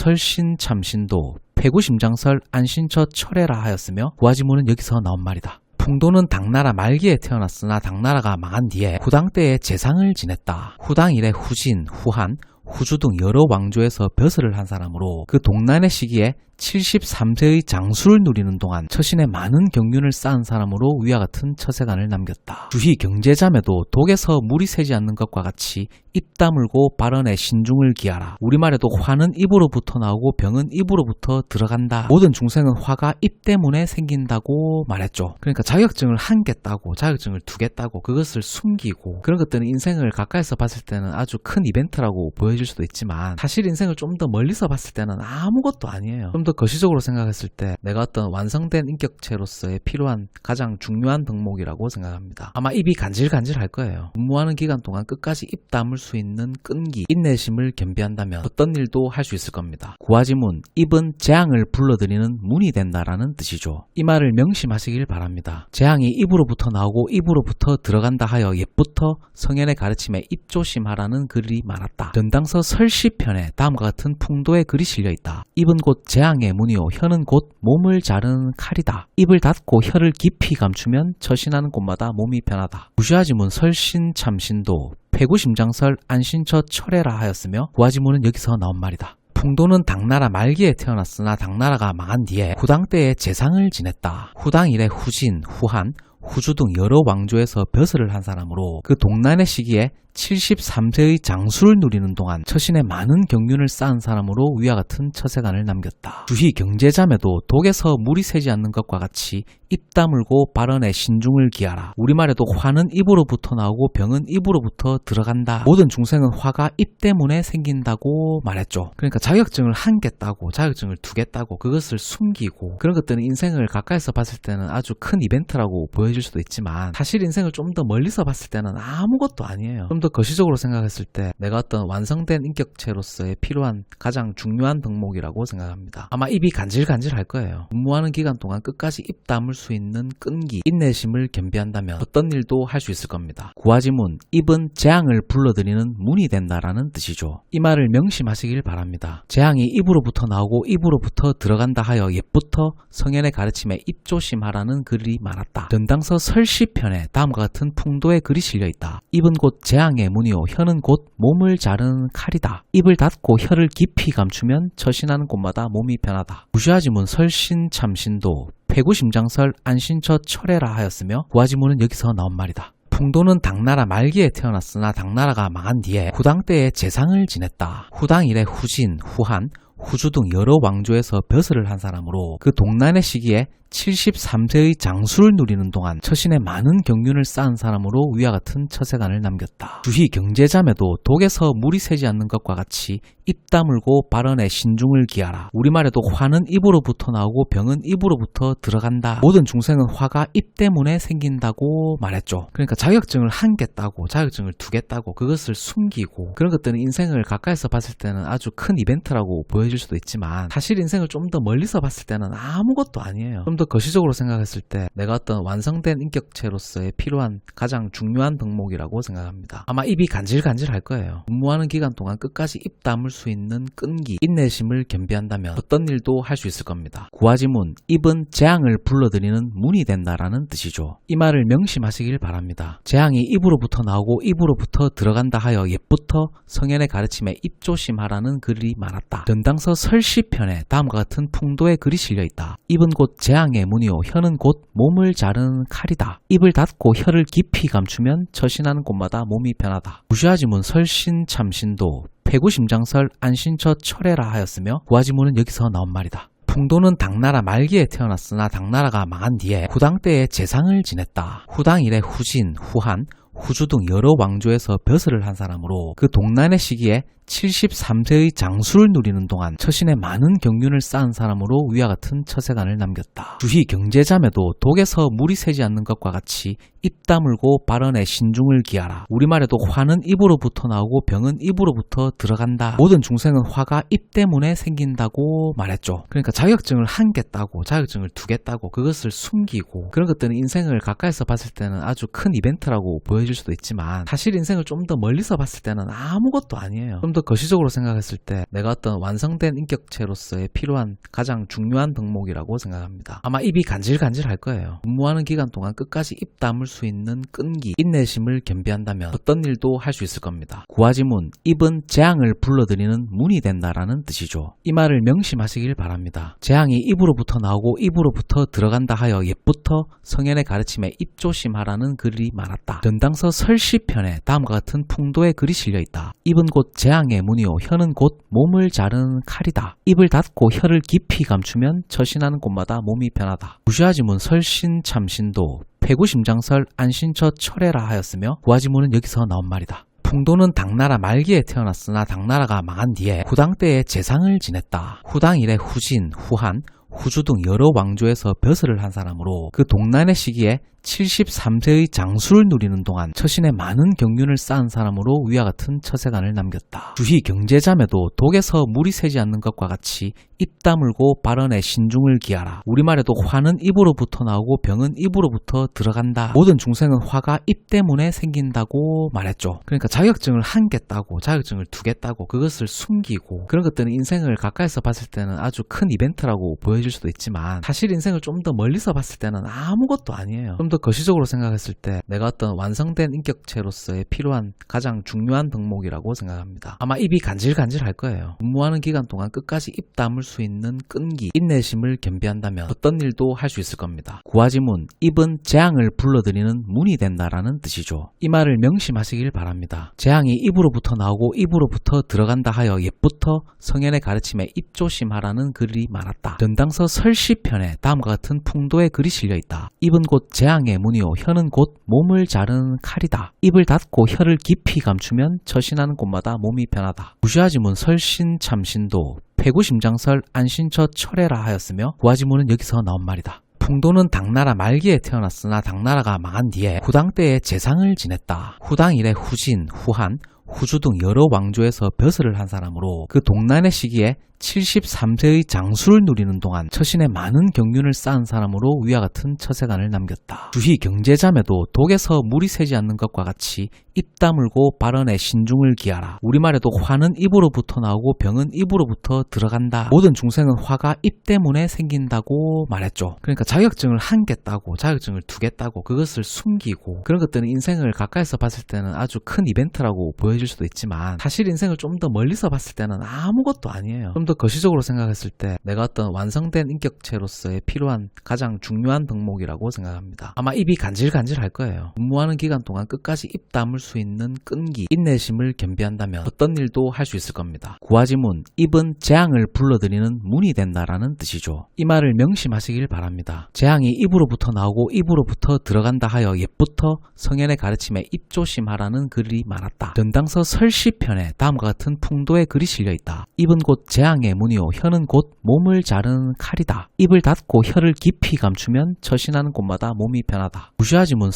설신참신도 폐구심장설 안신처 철회라 하였으며 구화지문은 여기서 나온 말이다. 풍도는 당나라 말기에 태어났으나 당나라가 망한 뒤에 후당 때에 재상을 지냈다. 후당 이래 후진, 후한, 후주 등 여러 왕조에서 벼슬을 한 사람으로 그 동란의 시기에 73세의 장수를 누리는 동안 처신에 많은 경륜을 쌓은 사람으로 위와 같은 처세관을 남겼다. 주희 경제자매도 독에서 물이 새지 않는 것과 같이 입 다물고 발언에 신중을 기하라. 우리말에도 화는 입으로부터 나오고 병은 입으로부터 들어간다. 모든 중생은 화가 입 때문에 생긴다고 말했죠. 그러니까 자격증을 한 개 따고 자격증을 두 개 따고 그것을 숨기고 그런 것들은 인생을 가까이서 봤을 때는 아주 큰 이벤트라고 보여질 수도 있지만 사실 인생을 좀 더 멀리서 봤을 때는 아무것도 아니에요. 좀 더 거시적으로 생각했을 때 내가 어떤 완성된 인격체로서의 필요한 가장 중요한 덕목이라고 생각합니다. 아마 입이 간질간질할 거예요. 근무하는 기간 동안 끝까지 입 다물 수 있는 끈기, 인내심을 겸비한다면 어떤 일도 할 수 있을 겁니다. 구화지문, 입은 재앙을 불러들이는 문이 된다라는 뜻이죠. 이 말을 명심하시길 바랍니다. 재앙이 입으로부터 나오고 입으로부터 들어간다 하여 옛부터 성현의 가르침에 입조심하라는 글이 많았다. 전당서 설시편에 다음과 같은 풍도의 글이 실려있다. 입은 곧 재앙의 문이요 혀는 곧 몸을 자르는 칼이다. 입을 닫고 혀를 깊이 감추면 처신하는 곳마다 몸이 변하다. 무시하지문 설신참신도 폐구심장설 안신처 철회라 하였으며 구화지문은 여기서 나온 말이다. 풍도는 당나라 말기에 태어났으나 당나라가 망한 뒤에 후당 때에 재상을 지냈다. 후당 이래 후진, 후한, 후주 등 여러 왕조에서 벼슬을 한 사람으로 그 동란의 시기에 73세의 장수를 누리는 동안 처신에 많은 경륜을 쌓은 사람으로 위와 같은 처세관을 남겼다. 주희 경제자매도 독에서 물이 새지 않는 것과 같이 입 다물고 발언에 신중을 기하라. 우리말에도 화는 입으로부터 나오고 병은 입으로부터 들어간다. 모든 중생은 화가 입 때문에 생긴다고 말했죠. 그러니까 자격증을 한 개 따고 자격증을 두 개 따고 그것을 숨기고 그런 것들은 인생을 가까이서 봤을 때는 아주 큰 이벤트라고 보여질 수도 있지만 사실 인생을 좀 더 멀리서 봤을 때는 아무것도 아니에요. 좀 더 거시적으로 생각했을 때 내가 어떤 완성된 인격체로서의 필요한 가장 중요한 덕목이라고 생각합니다. 아마 입이 간질간질할 거예요. 근무하는 기간 동안 끝까지 입 다물 수 있는 끈기, 인내심을 겸비한다면 어떤 일도 할 수 있을 겁니다. 구화지문, 입은 재앙을 불러들이는 문이 된다라는 뜻이죠. 이 말을 명심하시길 바랍니다. 재앙이 입으로부터 나오고 입으로부터 들어간다 하여 옛부터 성현의 가르침에 입조심하라는 글이 많았다. 전당서 설시편에 다음과 같은 풍도의 글이 실려있다. 입은 곧 재앙의 문이요 혀는 곧 몸을 자르는 칼이다. 입을 닫고 혀를 깊이 감추면 처신하는 곳마다 몸이 변하다. 무시하지문 설신참신도 폐구심장설 안신처 철회라 하였으며 구화지문은 여기서 나온 말이다. 풍도는 당나라 말기에 태어났으나 당나라가 망한 뒤에 후당 때에 재상을 지냈다. 후당 이래 후진, 후한, 후주 등 여러 왕조에서 벼슬을 한 사람으로 그 동란의 시기에 73세의 장수를 누리는 동안 처신에 많은 경륜을 쌓은 사람으로 위와 같은 처세관을 남겼다. 주희 경제자매도 독에서 물이 새지 않는 것과 같이 입 다물고 발언에 신중을 기하라. 우리말에도 화는 입으로부터 나오고 병은 입으로부터 들어간다. 모든 중생은 화가 입 때문에 생긴다고 말했죠. 그러니까 자격증을 한 개 따고 자격증을 두 개 따고 그것을 숨기고 그런 것들은 인생을 가까이서 봤을 때는 아주 큰 이벤트라고 보여질 수도 있지만 사실 인생을 좀 더 멀리서 봤을 때는 아무것도 아니에요. 좀 더 더 거시적으로 생각했을 때 내가 어떤 완성된 인격체로서의 필요한 가장 중요한 덕목이라고 생각합니다. 아마 입이 간질간질할 거예요. 근무하는 기간 동안 끝까지 입 다물 수 있는 끈기, 인내심을 겸비한다면 어떤 일도 할 수 있을 겁니다. 구화지문, 입은 재앙을 불러들이는 문이 된다라는 뜻이죠. 이 말을 명심하시길 바랍니다. 재앙이 입으로부터 나오고 입으로부터 들어간다 하여 옛부터 성현의 가르침에 입조심하라는 글이 많았다. 전당서 설시편에 다음과 같은 풍도의 글이 실려있다. 입은 곧 재앙의 문이요 혀는 곧 몸을 자르는 칼이다. 입을 닫고 혀를 깊이 감추면 처신하는 곳마다 몸이 변하다. 무시하지문 설신참신도 패구심장설 안신처 철회라 하였으며 구화지문은 여기서 나온 말이다. 풍도는 당나라 말기에 태어났으나 당나라가 망한 뒤에 후당 때에 재상을 지냈다. 후당 이래 후진, 후한, 후주 등 여러 왕조에서 벼슬을 한 사람으로 그 동란의 시기에 73세의 장수를 누리는 동안 처신에 많은 경륜을 쌓은 사람으로 위와 같은 처세관을 남겼다. 주희 경제자매도 독에서 물이 새지 않는 것과 같이 입 다물고 발언에 신중을 기하라. 우리말에도 화는 입으로부터 나오고 병은 입으로부터 들어간다. 모든 중생은 화가 입 때문에 생긴다고 말했죠. 그러니까 자격증을 한 개 따고 자격증을 두 개 따고 그것을 숨기고 그런 것들은 인생을 가까이서 봤을 때는 아주 큰 이벤트라고 보여질 수도 있지만 사실 인생을 좀 더 멀리서 봤을 때는 아무것도 아니에요. 좀 더 거시적으로 생각했을 때 내가 어떤 완성된 인격체로서의 필요한 가장 중요한 덕목이라고 생각합니다. 아마 입이 간질간질할 거예요. 근무하는 기간 동안 끝까지 입 다물 수 있는 끈기, 인내심을 겸비한다면 어떤 일도 할 수 있을 겁니다. 구화지문, 입은 재앙을 불러들이는 문이 된다라는 뜻이죠. 이 말을 명심하시길 바랍니다. 재앙이 입으로부터 나오고 입으로부터 들어간다 하여 옛부터 성현의 가르침에 입조심하라는 글이 많았다. 전당서 설시편에 다음과 같은 풍도의 글이 실려있다. 입은 곧 재앙의 문이요 혀는 곧 몸을 자르는 칼이다. 입을 닫고 혀를 깊이 감추면 처신하는 곳마다 몸이 변하다. 무시하지문 설신참신도 패구심장설 안신처 철회라 하였으며 구화지문은 여기서 나온 말이다. 풍도는 당나라 말기에 태어났으나 당나라가 망한 뒤에 후당 때에 재상을 지냈다. 후당 이래 후진, 후한, 후주 등 여러 왕조에서 벼슬을 한 사람으로 그 동란의 시기에 73세의 장수를 누리는 동안 처신에 많은 경륜을 쌓은 사람으로 위와 같은 처세관을 남겼다. 주희 경제자매도 독에서 물이 새지 않는 것과 같이 입 다물고 발언에 신중을 기하라. 우리말에도 화는 입으로부터 나오고 병은 입으로부터 들어간다. 모든 중생은 화가 입 때문에 생긴다고 말했죠. 그러니까 자격증을 한 개 따고 자격증을 두 개 따고 그것을 숨기고 그런 것들은 인생을 가까이서 봤을 때는 아주 큰 이벤트라고 보여질 수도 있지만 사실 인생을 좀 더 멀리서 봤을 때는 아무것도 아니에요. 좀 더 거시적으로 생각했을 때 내가 어떤 완성된 인격체로서의 필요한 가장 중요한 덕목이라고 생각합니다. 아마 입이 간질간질할 거예요. 근무하는 기간 동안 끝까지 입 다물 수 있는 끈기, 인내심을 겸비한다면 어떤 일도 할 수 있을 겁니다. 구화지문, 입은 재앙을 불러들이는 문이 된다라는 뜻이죠. 이 말을 명심하시길 바랍니다. 재앙이 입으로부터 나오고 입으로부터 들어간다 하여 옛부터 성현의 가르침에 입조심하라는 글이 많았다. 전당서 설시편에 다음과 같은 풍도의 글이 실려있다. 입은 곧 재앙의 문이요 혀는 곧 몸을 자르는 칼이다. 입을 닫고 혀를 깊이 감추면 처신하는 곳마다 몸이 변하다. 무시하지문 설신참신도 패구심장설 안신처 철회라 하였으며 구화지문은 여기서 나온 말이다. 풍도는 당나라 말기에 태어났으나 당나라가 망한 뒤에 후당 때에 재상을 지냈다. 후당 이래 후진, 후한, 후주 등 여러 왕조에서 벼슬을 한 사람으로 그 동란의 시기에 73세의 장수를 누리는 동안 처신에 많은 경륜을 쌓은 사람으로 위와 같은 처세관을 남겼다. 주희 경제자매도 독에서 물이 새지 않는 것과 같이 입 다물고 발언에 신중을 기하라. 우리말에도 화는 입으로부터 나오고 병은 입으로부터 들어간다. 모든 중생은 화가 입 때문에 생긴다고 말했죠. 그러니까 자격증을 한 개 따고 자격증을 두 개 따고 그것을 숨기고 그런 것들은 인생을 가까이서 봤을 때는 아주 큰 이벤트라고 보여질 수도 있지만 사실 인생을 좀 더 멀리서 봤을 때는 아무것도 아니에요. 좀 더 거시적으로 생각했을 때 내가 어떤 완성된 인격체로서의 필요한 가장 중요한 덕목이라고 생각합니다. 아마 입이 간질간질할 거예요. 근무하는 기간 동안 끝까지 입 다물 수 있는 끈기, 인내심을 겸비한다면 어떤 일도 할 수 있을 겁니다. 구화지문, 입은 재앙을 불러들이는 문이 된다라는 뜻이죠. 이 말을 명심하시길 바랍니다. 재앙이 입으로부터 나오고 입으로부터 들어간다 하여 옛부터 성현의 가르침에 입조심하라는 글이 많았다. 전당서 설시편에 다음과 같은 풍도의 글이 실려있다. 입은 곧 재앙의 문이요 혀는 곧 몸을 자르는 칼이다. 입을 닫고 혀를 깊이 감추면 처신하는 곳마다 몸이 변하다. 무시하지문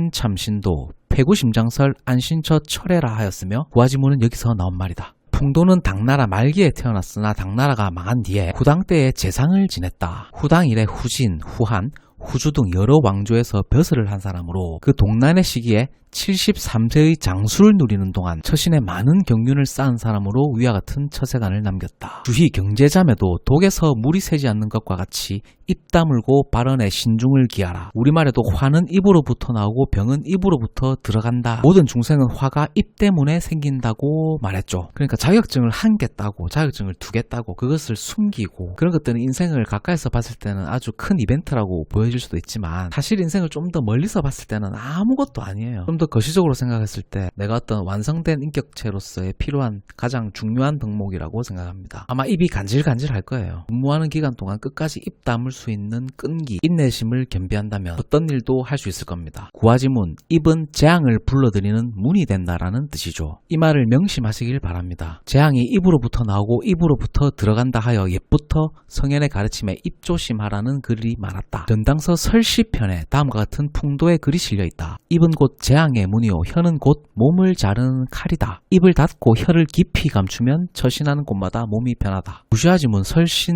설신참신도 패구심장설 안신처 철회라 하였으며 구화지문은 여기서 나온 말이다. 풍도는 당나라 말기에 태어났으나 당나라가 망한 뒤에 후당 때의 재상을 지냈다. 후당 이래 후진, 후한, 후주 등 여러 왕조에서 벼슬을 한 사람으로 그 동란의 시기에 73세의 장수를 누리는 동안 처신에 많은 경륜을 쌓은 사람으로 위와 같은 처세관을 남겼다. 주희 경제자매도 독에서 물이 새지 않는 것과 같이 입 다물고 발언에 신중을 기하라. 우리말에도 화는 입으로부터 나오고 병은 입으로부터 들어간다. 모든 중생은 화가 입 때문에 생긴다고 말했죠. 그러니까 자격증을 한 개 따고 자격증을 두 개 따고 그것을 숨기고 그런 것들은 인생을 가까이서 봤을 때는 아주 큰 이벤트라고 보여질 수도 있지만 사실 인생을 좀 더 멀리서 봤을 때는 아무것도 아니에요. 좀 더 거시적으로 생각했을 때 내가 어떤 완성된 인격체로서의 필요한 가장 중요한 덕목이라고 생각합니다. 아마 입이 간질간질할 거예요. 근무하는 기간 동안 끝까지 입 다물 수 있는 끈기, 인내심을 겸비한다면 어떤 일도 할 수 있을 겁니다. 구화지문, 입은 재앙을 불러들이는 문이 된다라는 뜻이죠. 이 말을 명심하시길 바랍니다. 재앙이 입으로부터 나오고 입으로부터 들어간다 하여 옛부터 성현의 가르침에 입조심하라는 글이 많았다. 전당서 설시편에 다음과 같은 풍도의 글이 실려있다. 입은 곧 재앙의 문이요 혀는 곧 몸을 자르는 칼이다. 입을 닫고 혀를 깊이 감추면 처신하는 곳마다 몸이 편하다. 무시하지문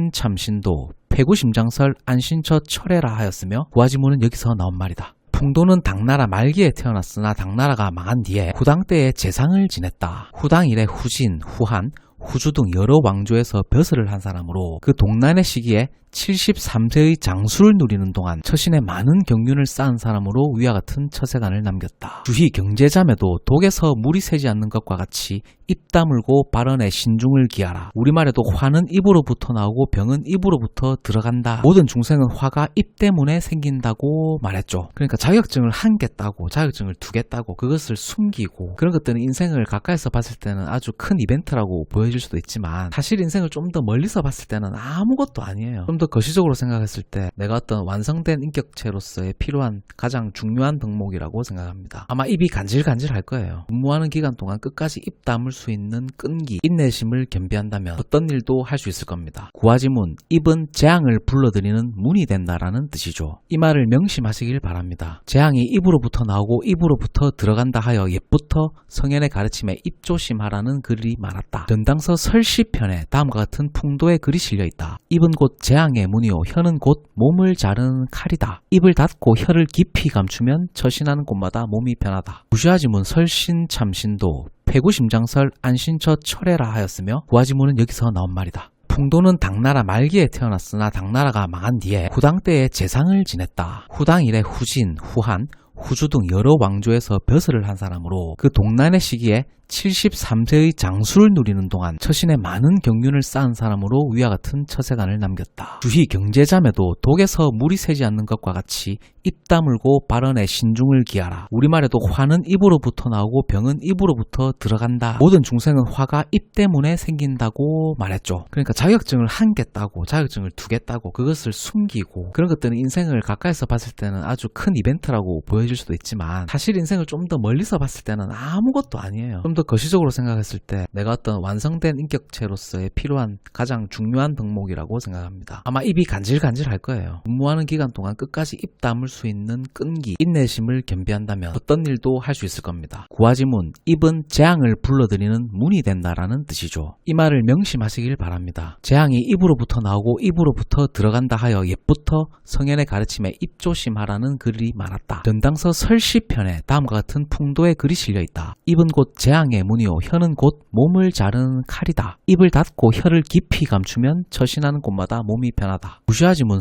설신참신도 폐구심장설 안신처 철회라 하였으며 구화지문은 여기서 나온 말이다. 풍도는 당나라 말기에 태어났으나 당나라가 망한 뒤에 후당 때의 재상을 지냈다. 후당 이래 후진, 후한, 후주 등 여러 왕조에서 벼슬을 한 사람으로 그 동란의 시기에 73세의 장수를 누리는 동안 처신에 많은 경륜을 쌓은 사람으로 위와 같은 처세관을 남겼다. 주희 경제자매도 독에서 물이 새지 않는 것과 같이 입 다물고 발언에 신중을 기하라. 우리말에도 화는 입으로부터 나오고 병은 입으로부터 들어간다. 모든 중생은 화가 입 때문에 생긴다고 말했죠. 그러니까 자격증을 한 개 따고 자격증을 두 개 따고 그것을 숨기고 그런 것들은 인생을 가까이서 봤을 때는 아주 큰 이벤트라고 보여질 수도 있지만 사실 인생을 좀 더 멀리서 봤을 때는 아무것도 아니에요. 좀 더 거시적으로 생각했을 때 내가 어떤 완성된 인격체로서의 필요한 가장 중요한 덕목이라고 생각합니다. 아마 입이 간질간질할 거예요. 근무하는 기간 동안 끝까지 입 다물 수 있는 끈기, 인내심을 겸비한다면 어떤 일도 할 수 있을 겁니다. 구화지문, 입은 재앙을 불러들이는 문이 된다라는 뜻이죠. 이 말을 명심하시길 바랍니다. 재앙이 입으로부터 나오고 입으로부터 들어간다 하여 옛부터 성현의 가르침에 입조심하라는 글이 많았다. 전당서 설시편에 다음과 같은 풍도의 글이 실려있다. 입은 곧 재앙의 문이요 혀는 곧 몸을 자르는 칼이다. 입을 닫고 혀를 깊이 감추면 처신하는 곳마다 몸이 편하다. 무시하지문 설신참신도 폐구심장설 안신처 철회라 하였으며 구화지문은 여기서 나온 말이다. 풍도는 당나라 말기에 태어났으나 당나라가 망한 뒤에 후당 때의 재상을 지냈다. 후당 이래 후진, 후한, 후주 등 여러 왕조에서 벼슬을 한 사람으로 그 동란의 시기에 73세의 장수를 누리는 동안 처신에 많은 경륜을 쌓은 사람으로 위와 같은 처세관을 남겼다. 주희 경제자매도 독에서 물이 새지 않는 것과 같이 입 다물고 발언에 신중을 기하라. 우리말에도 화는 입으로부터 나오고 병은 입으로부터 들어간다. 모든 중생은 화가 입 때문에 생긴다고 말했죠. 그러니까 자격증을 한 개 따고 자격증을 두 개 따고 그것을 숨기고 그런 것들은 인생을 가까이서 봤을 때는 아주 큰 이벤트라고 보여질 수도 있지만 사실 인생을 좀 더 멀리서 봤을 때는 아무것도 아니에요. 좀 더 거시적으로 생각했을 때 내가 어떤 완성된 인격체로서의 필요한 가장 중요한 덕목이라고 생각합니다. 아마 입이 간질간질할 거예요. 근무하는 기간 동안 끝까지 입 다물 수 있는 끈기, 인내심을 겸비한다면 어떤 일도 할 수 있을 겁니다. 구화지문, 입은 재앙을 불러들이는 문이 된다라는 뜻이죠. 이 말을 명심하시길 바랍니다. 재앙이 입으로부터 나오고 입으로부터 들어간다 하여 옛부터 성현의 가르침에 입조심하라는 글이 많았다. 전당서 설시편에 다음과 같은 풍도의 글이 실려있다. 입은 곧 재앙의 문이요 혀는 곧 몸을 자르는 칼이다. 입을 닫고 혀를 깊이 감추면 처신하는 곳마다 몸이 편하다. 무시하지문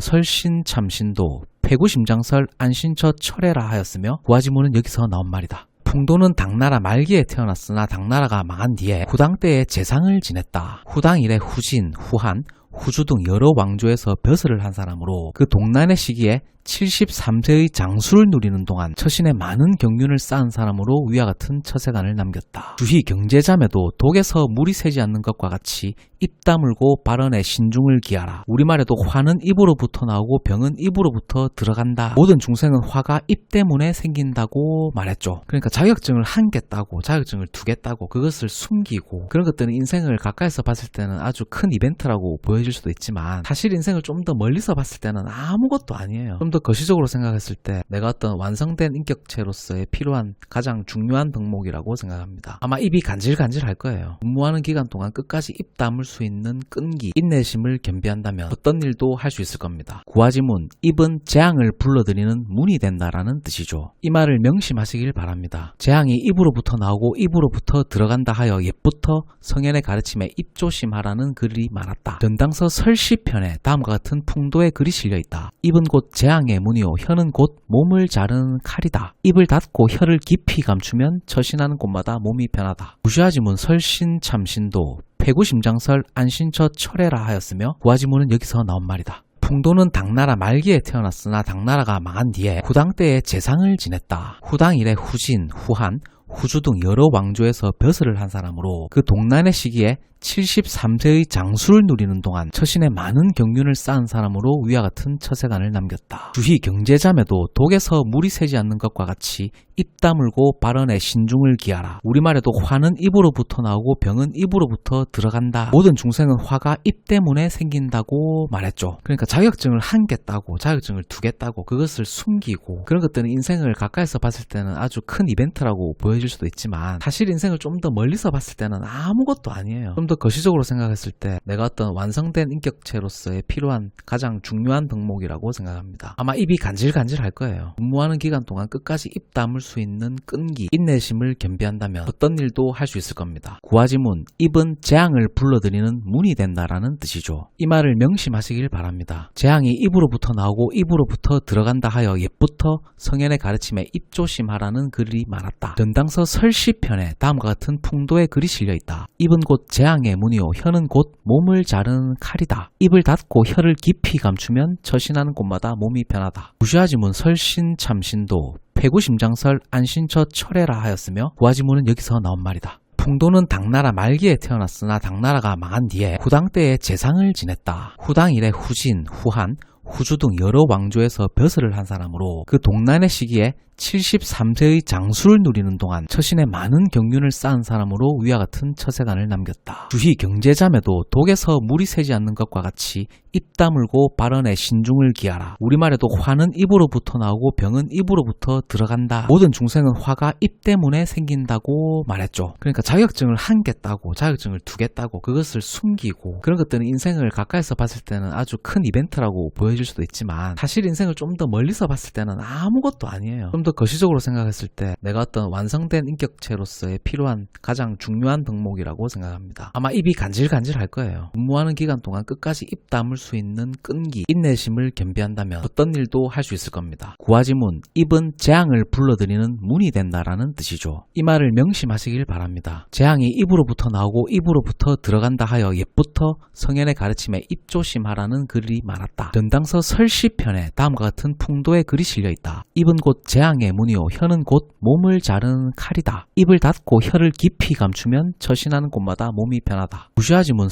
설신참신도 폐구심장설 안신처 철회라 하였으며 구화지문은 여기서 나온 말이다. 풍도는 당나라 말기에 태어났으나 당나라가 망한 뒤에 후당 때의 재상을 지냈다. 후당 이래 후진, 후한, 후주 등 여러 왕조에서 벼슬을 한 사람으로 그 동란의 시기에 73세의 장수를 누리는 동안 처신에 많은 경륜을 쌓은 사람으로 위와 같은 처세관을 남겼다. 주희 경제자매도 독에서 물이 새지 않는 것과 같이 입 다물고 발언에 신중을 기하라. 우리말에도 화는 입으로부터 나오고 병은 입으로부터 들어간다. 모든 중생은 화가 입 때문에 생긴다고 말했죠. 그러니까 자격증을 한 개 따고 자격증을 두 개 따고 그것을 숨기고 그런 것들은 인생을 가까이서 봤을 때는 아주 큰 이벤트라고 보여질 수도 있지만 사실 인생을 좀 더 멀리서 봤을 때는 아무것도 아니에요. 좀 더 거시적으로 생각했을 때 내가 어떤 완성된 인격체로서의 필요한 가장 중요한 덕목이라고 생각합니다. 아마 입이 간질간질할 거예요. 근무하는 기간 동안 끝까지 입 다물 수 있는 끈기, 인내심을 겸비한다면 어떤 일도 할 수 있을 겁니다. 구화지문, 입은 재앙을 불러들이는 문이 된다라는 뜻이죠. 이 말을 명심하시길 바랍니다. 재앙이 입으로부터 나오고 입으로부터 들어간다 하여 옛부터 성현의 가르침에 입조심하라는 글이 많았다. 전당서 설시편에 다음과 같은 풍도의 글이 실려있다. 입은 곧 재앙의 문이요 혀는 곧 몸을 자르는 칼이다. 입을 닫고 혀를 깊이 감추면 처신하는 곳마다 몸이 편하다. 무시하지문 설신참신도 패구심장설 안신처 철회라 하였으며 구화지문은 여기서 나온 말이다. 풍도는 당나라 말기에 태어났으나 당나라가 망한 뒤에 후당 때에 재상을 지냈다. 후당 이래 후진, 후한, 후주 등 여러 왕조에서 벼슬을 한 사람으로 그 동란의 시기에 73세의 장수를 누리는 동안 처신에 많은 경륜을 쌓은 사람으로 위와 같은 처세관을 남겼다. 주희 경제자매도 독에서 물이 새지 않는 것과 같이 입 다물고 발언에 신중을 기하라. 우리말에도 화는 입으로부터 나오고 병은 입으로부터 들어간다. 모든 중생은 화가 입 때문에 생긴다고 말했죠. 그러니까 자격증을 한 개 따고 자격증을 두 개 따고 그것을 숨기고 그런 것들은 인생을 가까이서 봤을 때는 아주 큰 이벤트라고 보여질 수도 있지만 사실 인생을 좀 더 멀리서 봤을 때는 아무것도 아니에요. 좀 더 거시적으로 생각했을 때 내가 어떤 완성된 인격체로서의 필요한 가장 중요한 덕목이라고 생각합니다. 아마 입이 간질간질할 거예요. 근무하는 기간 동안 끝까지 입 다물 수 있는 끈기, 인내심을 겸비한다면 어떤 일도 할 수 있을 겁니다. 구화지문, 입은 재앙을 불러들이는 문이 된다라는 뜻이죠. 이 말을 명심하시길 바랍니다. 재앙이 입으로부터 나오고 입으로부터 들어간다 하여 옛부터 성현의 가르침에 입조심하라는 글이 많았다. 전당서 설시편에 다음과 같은 풍도의 글이 실려있다. 입은 곧 재앙의 문이요 혀는 곧 몸을 자르는 칼이다. 입을 닫고 혀를 깊이 감추면 처신하는 곳마다 몸이 편하다. 무시하지문 설신참신도 패구심장설 안신처 철회라 하였으며 구화지문은 여기서 나온 말이다. 풍도는 당나라 말기에 태어났으나 당나라가 망한 뒤에 후당 때에 재상을 지냈다. 후당 이래 후진, 후한, 후주 등 여러 왕조에서 벼슬을 한 사람으로 그 동란의 시기에 73세의 장수를 누리는 동안 처신에 많은 경륜을 쌓은 사람으로 위와 같은 처세관을 남겼다. 주희 경제자매도 독에서 물이 새지 않는 것과 같이 입 다물고 발언에 신중을 기하라. 우리말에도 화는 입으로부터 나오고 병은 입으로부터 들어간다. 모든 중생은 화가 입 때문에 생긴다고 말했죠. 그러니까 자격증을 한 개 따고 자격증을 두 개 따고 그것을 숨기고 그런 것들은 인생을 가까이서 봤을 때는 아주 큰 이벤트라고 보여질 수도 있지만 사실 인생을 좀 더 멀리서 봤을 때는 아무것도 아니에요. 좀 더 거시적으로 생각했을 때 내가 어떤 완성된 인격체로서의 필요한 가장 중요한 덕목이라고 생각합니다. 아마 입이 간질간질할 거예요. 근무하는 기간 동안 끝까지 입 다물 수 있는 끈기, 인내심을 겸비한다면 어떤 일도 할 수 있을 겁니다. 구화지문, 입은 재앙을 불러들이는 문이 된다라는 뜻이죠. 이 말을 명심하시길 바랍니다. 재앙이 입으로부터 나오고 입으로부터 들어간다 하여 옛부터 성현의 가르침에 입조심하라는 글이 많았다. 전당서 설시편에 다음과 같은 풍도의 글이 실려있다. 입은 곧 재앙의 문이요 혀는 곧 몸을 자르는 칼이다. 입을 닫고 혀를 깊이 감추면 처신하는 곳마다 몸이 편하다. 무시하지문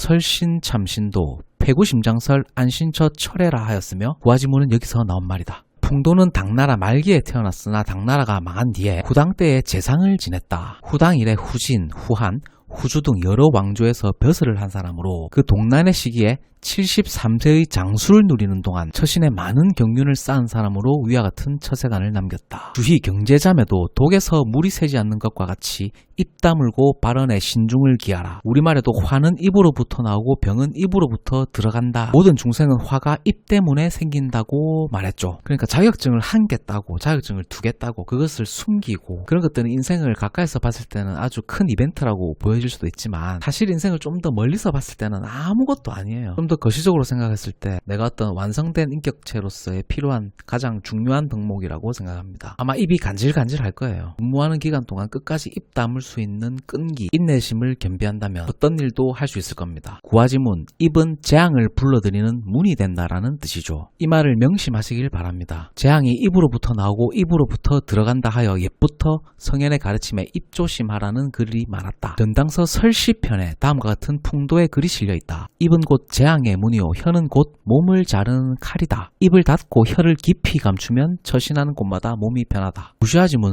설신참신도 패구심장설 안신처 철회라 하였으며 구화지문은 여기서 나온 말이다. 풍도는 당나라 말기에 태어났으나 당나라가 망한 뒤에 후당 때에 재상을 지냈다. 후당 이래 후진, 후한, 후주 등 여러 왕조에서 벼슬을 한 사람으로 그 동란의 시기에 73세의 장수를 누리는 동안 처신에 많은 경륜을 쌓은 사람으로 위와 같은 처세관을 남겼다. 주희 경제자매도 독에서 물이 새지 않는 것과 같이 입 다물고 발언에 신중을 기하라. 우리말에도 화는 입으로부터 나오고 병은 입으로부터 들어간다. 모든 중생은 화가 입 때문에 생긴다고 말했죠. 그러니까 자격증을 한 개 따고 자격증을 두 개 따고 그것을 숨기고 그런 것들은 인생을 가까이서 봤을 때는 아주 큰 이벤트라고 보여질 수도 있지만 사실 인생을 좀 더 멀리서 봤을 때는 아무것도 아니에요. 좀 더 거시적으로 생각했을 때 내가 어떤 완성된 인격체로서의 필요한 가장 중요한 덕목이라고 생각합니다. 아마 입이 간질간질할 거예요. 근무하는 기간 동안 끝까지 입 다물 수 있는 끈기, 인내심을 겸비한다면 어떤 일도 할 수 있을 겁니다. 구화지문, 입은 재앙을 불러들이는 문이 된다라는 뜻이죠. 이 말을 명심하시길 바랍니다. 재앙이 입으로부터 나오고 입으로부터 들어간다 하여 옛부터 성현의 가르침에 입조심하라는 글이 많았다. 전당서 설시편에 다음과 같은 풍도의 글이 실려있다. 입은 곧 재앙의 문이요 혀는 곧 몸을 자르는 칼이다. 입을 닫고 혀를 깊이 감추면 처신하는 곳마다 몸이 편하다. 무시하지문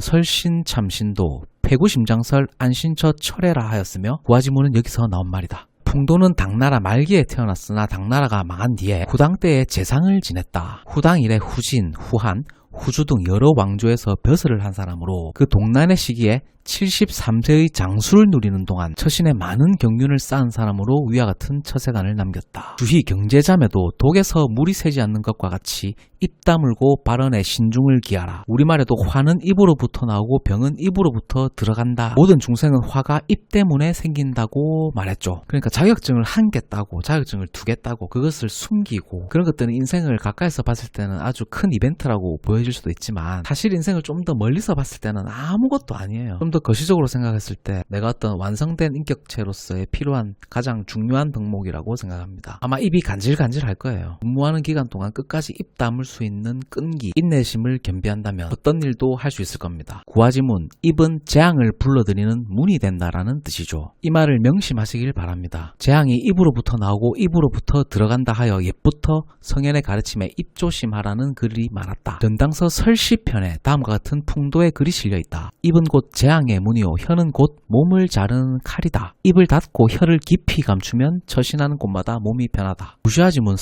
설신참신도 패구심장설 안신처 철회라 하였으며 구화지문은 여기서 나온 말이다. 풍도는 당나라 말기에 태어났으나 당나라가 망한 뒤에 후당 때에 재상을 지냈다. 후당 이래 후진, 후한, 후주 등 여러 왕조에서 벼슬을 한 사람으로 그 동란의 시기에 73세의 장수를 누리는 동안 처신에 많은 경륜을 쌓은 사람으로 위와 같은 처세관을 남겼다. 주희 경제자매도 독에서 물이 새지 않는 것과 같이 입 다물고 발언에 신중을 기하라. 우리말에도 화는 입으로부터 나오고 병은 입으로부터 들어간다. 모든 중생은 화가 입 때문에 생긴다고 말했죠. 그러니까 자격증을 한 개 따고 자격증을 두 개 따고 그것을 숨기고 그런 것들은 인생을 가까이서 봤을 때는 아주 큰 이벤트라고 보여질 수도 있지만 사실 인생을 좀 더 멀리서 봤을 때는 아무것도 아니에요. 좀 더 거시적으로 생각했을 때 내가 어떤 완성된 인격체로서의 필요한 가장 중요한 덕목이라고 생각합니다. 아마 입이 간질간질할 거예요. 근무하는 기간 동안 끝까지 입 다물 수 있는 끈기, 인내심을 겸비한다면 어떤 일도 할 수 있을 겁니다. 구하지문, 입은 재앙을 불러들이는 문이 된다라는 뜻이죠. 이 말을 명심하시길 바랍니다. 재앙이 입으로부터 나오고 입으로부터 들어간다 하여 옛부터 성현의 가르침에 입조심하라는 글이 많았다. 전당서 설시편에 다음과 같은 풍도의 글이 실려있다. 입은 곧 재앙의 문이요 혀는 곧 몸을 자르는 칼이다. 입을 닫고 혀를 깊이 감추면 처신하는 곳마다 몸이 변하다. 무시하지문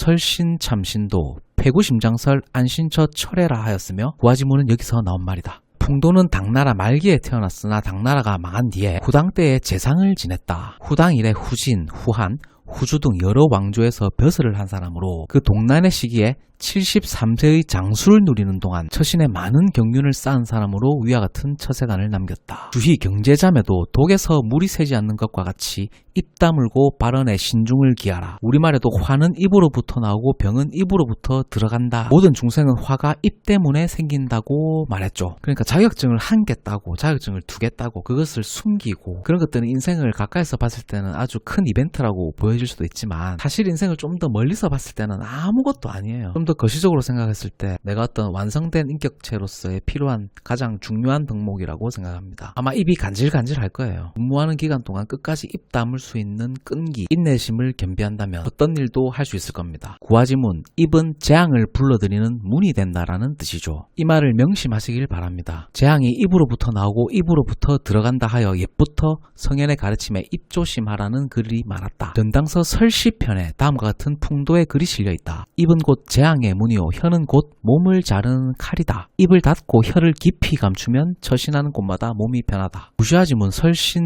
설신참신도 패구심장설 안신처 철회라 하였으며 구하지문은 여기서 나온 말이다. 풍도는 당나라 말기에 태어났으나 당나라가 망한 뒤에 후당 때에 재상을 지냈다. 후당 이래 후진, 후한, 후주 등 여러 왕조에서 벼슬을 한 사람으로 그 동란의 시기에 73세의 장수를 누리는 동안 처신에 많은 경륜을 쌓은 사람으로 위와 같은 처세관을 남겼다. 주희 경제자매도 독에서 물이 새지 않는 것과 같이 입 다물고 발언에 신중을 기하라. 우리말에도 화는 입으로부터 나오고 병은 입으로부터 들어간다. 모든 중생은 화가 입 때문에 생긴다고 말했죠. 그러니까 자격증을 한 개 따고 자격증을 두 개 따고 그것을 숨기고 그런 것들은 인생을 가까이서 봤을 때는 아주 큰 이벤트라고 보여질 수도 있지만 사실 인생을 좀 더 멀리서 봤을 때는 아무것도 아니에요. 좀 더 거시적으로 생각했을 때 내가 어떤 완성된 인격체로서의 필요한 가장 중요한 덕목이라고 생각합니다. 아마 입이 간질간질할 거예요. 근무하는 기간 동안 끝까지 입 다물 수 있는 끈기, 인내심을 겸비한다면 어떤 일도 할 수 있을 겁니다. 구하지문, 입은 재앙을 불러들이는 문이 된다라는 뜻이죠. 이 말을 명심하시길 바랍니다. 재앙이 입으로부터 나오고 입으로부터 들어간다 하여 옛부터 성현의 가르침에 입조심하라는 글이 많았다. 전당서 설시편에 다음과 같은 풍도의 글이 실려있다. 입은 곧 재앙의 문이요 혀는 곧 몸을 자르는 칼이다. 입을 닫고 혀를 깊이 감추면 처신하는 곳마다 몸이 변하다. 무시하지문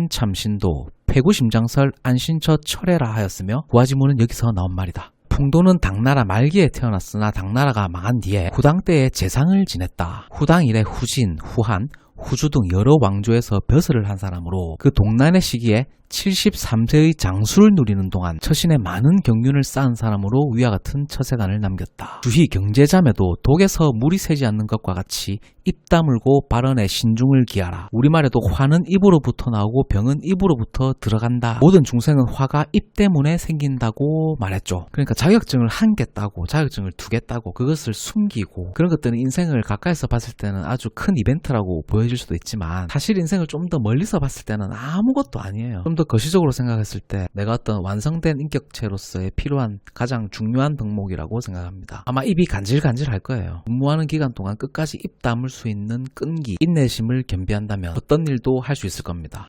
설신참신도 패구심장설 안신처 철회라 하였으며 구하지문은 여기서 나온 말이다. 풍도는 당나라 말기에 태어났으나 당나라가 망한 뒤에 후당 때에 재상을 지냈다. 후당 이래 후진, 후한, 후주 등 여러 왕조에서 벼슬을 한 사람으로 그 동란의 시기에 73세의 장수를 누리는 동안 처신에 많은 경륜을 쌓은 사람으로 위와 같은 처세관을 남겼다. 주희 경제자매도 독에서 물이 새지 않는 것과 같이 입 다물고 발언에 신중을 기하라. 우리말에도 화는 입으로부터 나오고 병은 입으로부터 들어간다. 모든 중생은 화가 입 때문에 생긴다고 말했죠. 그러니까 자격증을 한 개 따고 자격증을 두 개 따고 그것을 숨기고 그런 것들은 인생을 가까이서 봤을 때는 아주 큰 이벤트라고 보여질 수도 있지만 사실 인생을 좀 더 멀리서 봤을 때는 아무것도 아니에요. 좀 더 거시적으로 생각했을 때 내가 어떤 완성된 인격체로서의 필요한 가장 중요한 덕목이라고 생각합니다. 아마 입이 간질간질할 거예요. 근무하는 기간 동안 끝까지 입 다물 수 있는 끈기, 인내심을 겸비한다면 어떤 일도 할 수 있을 겁니다.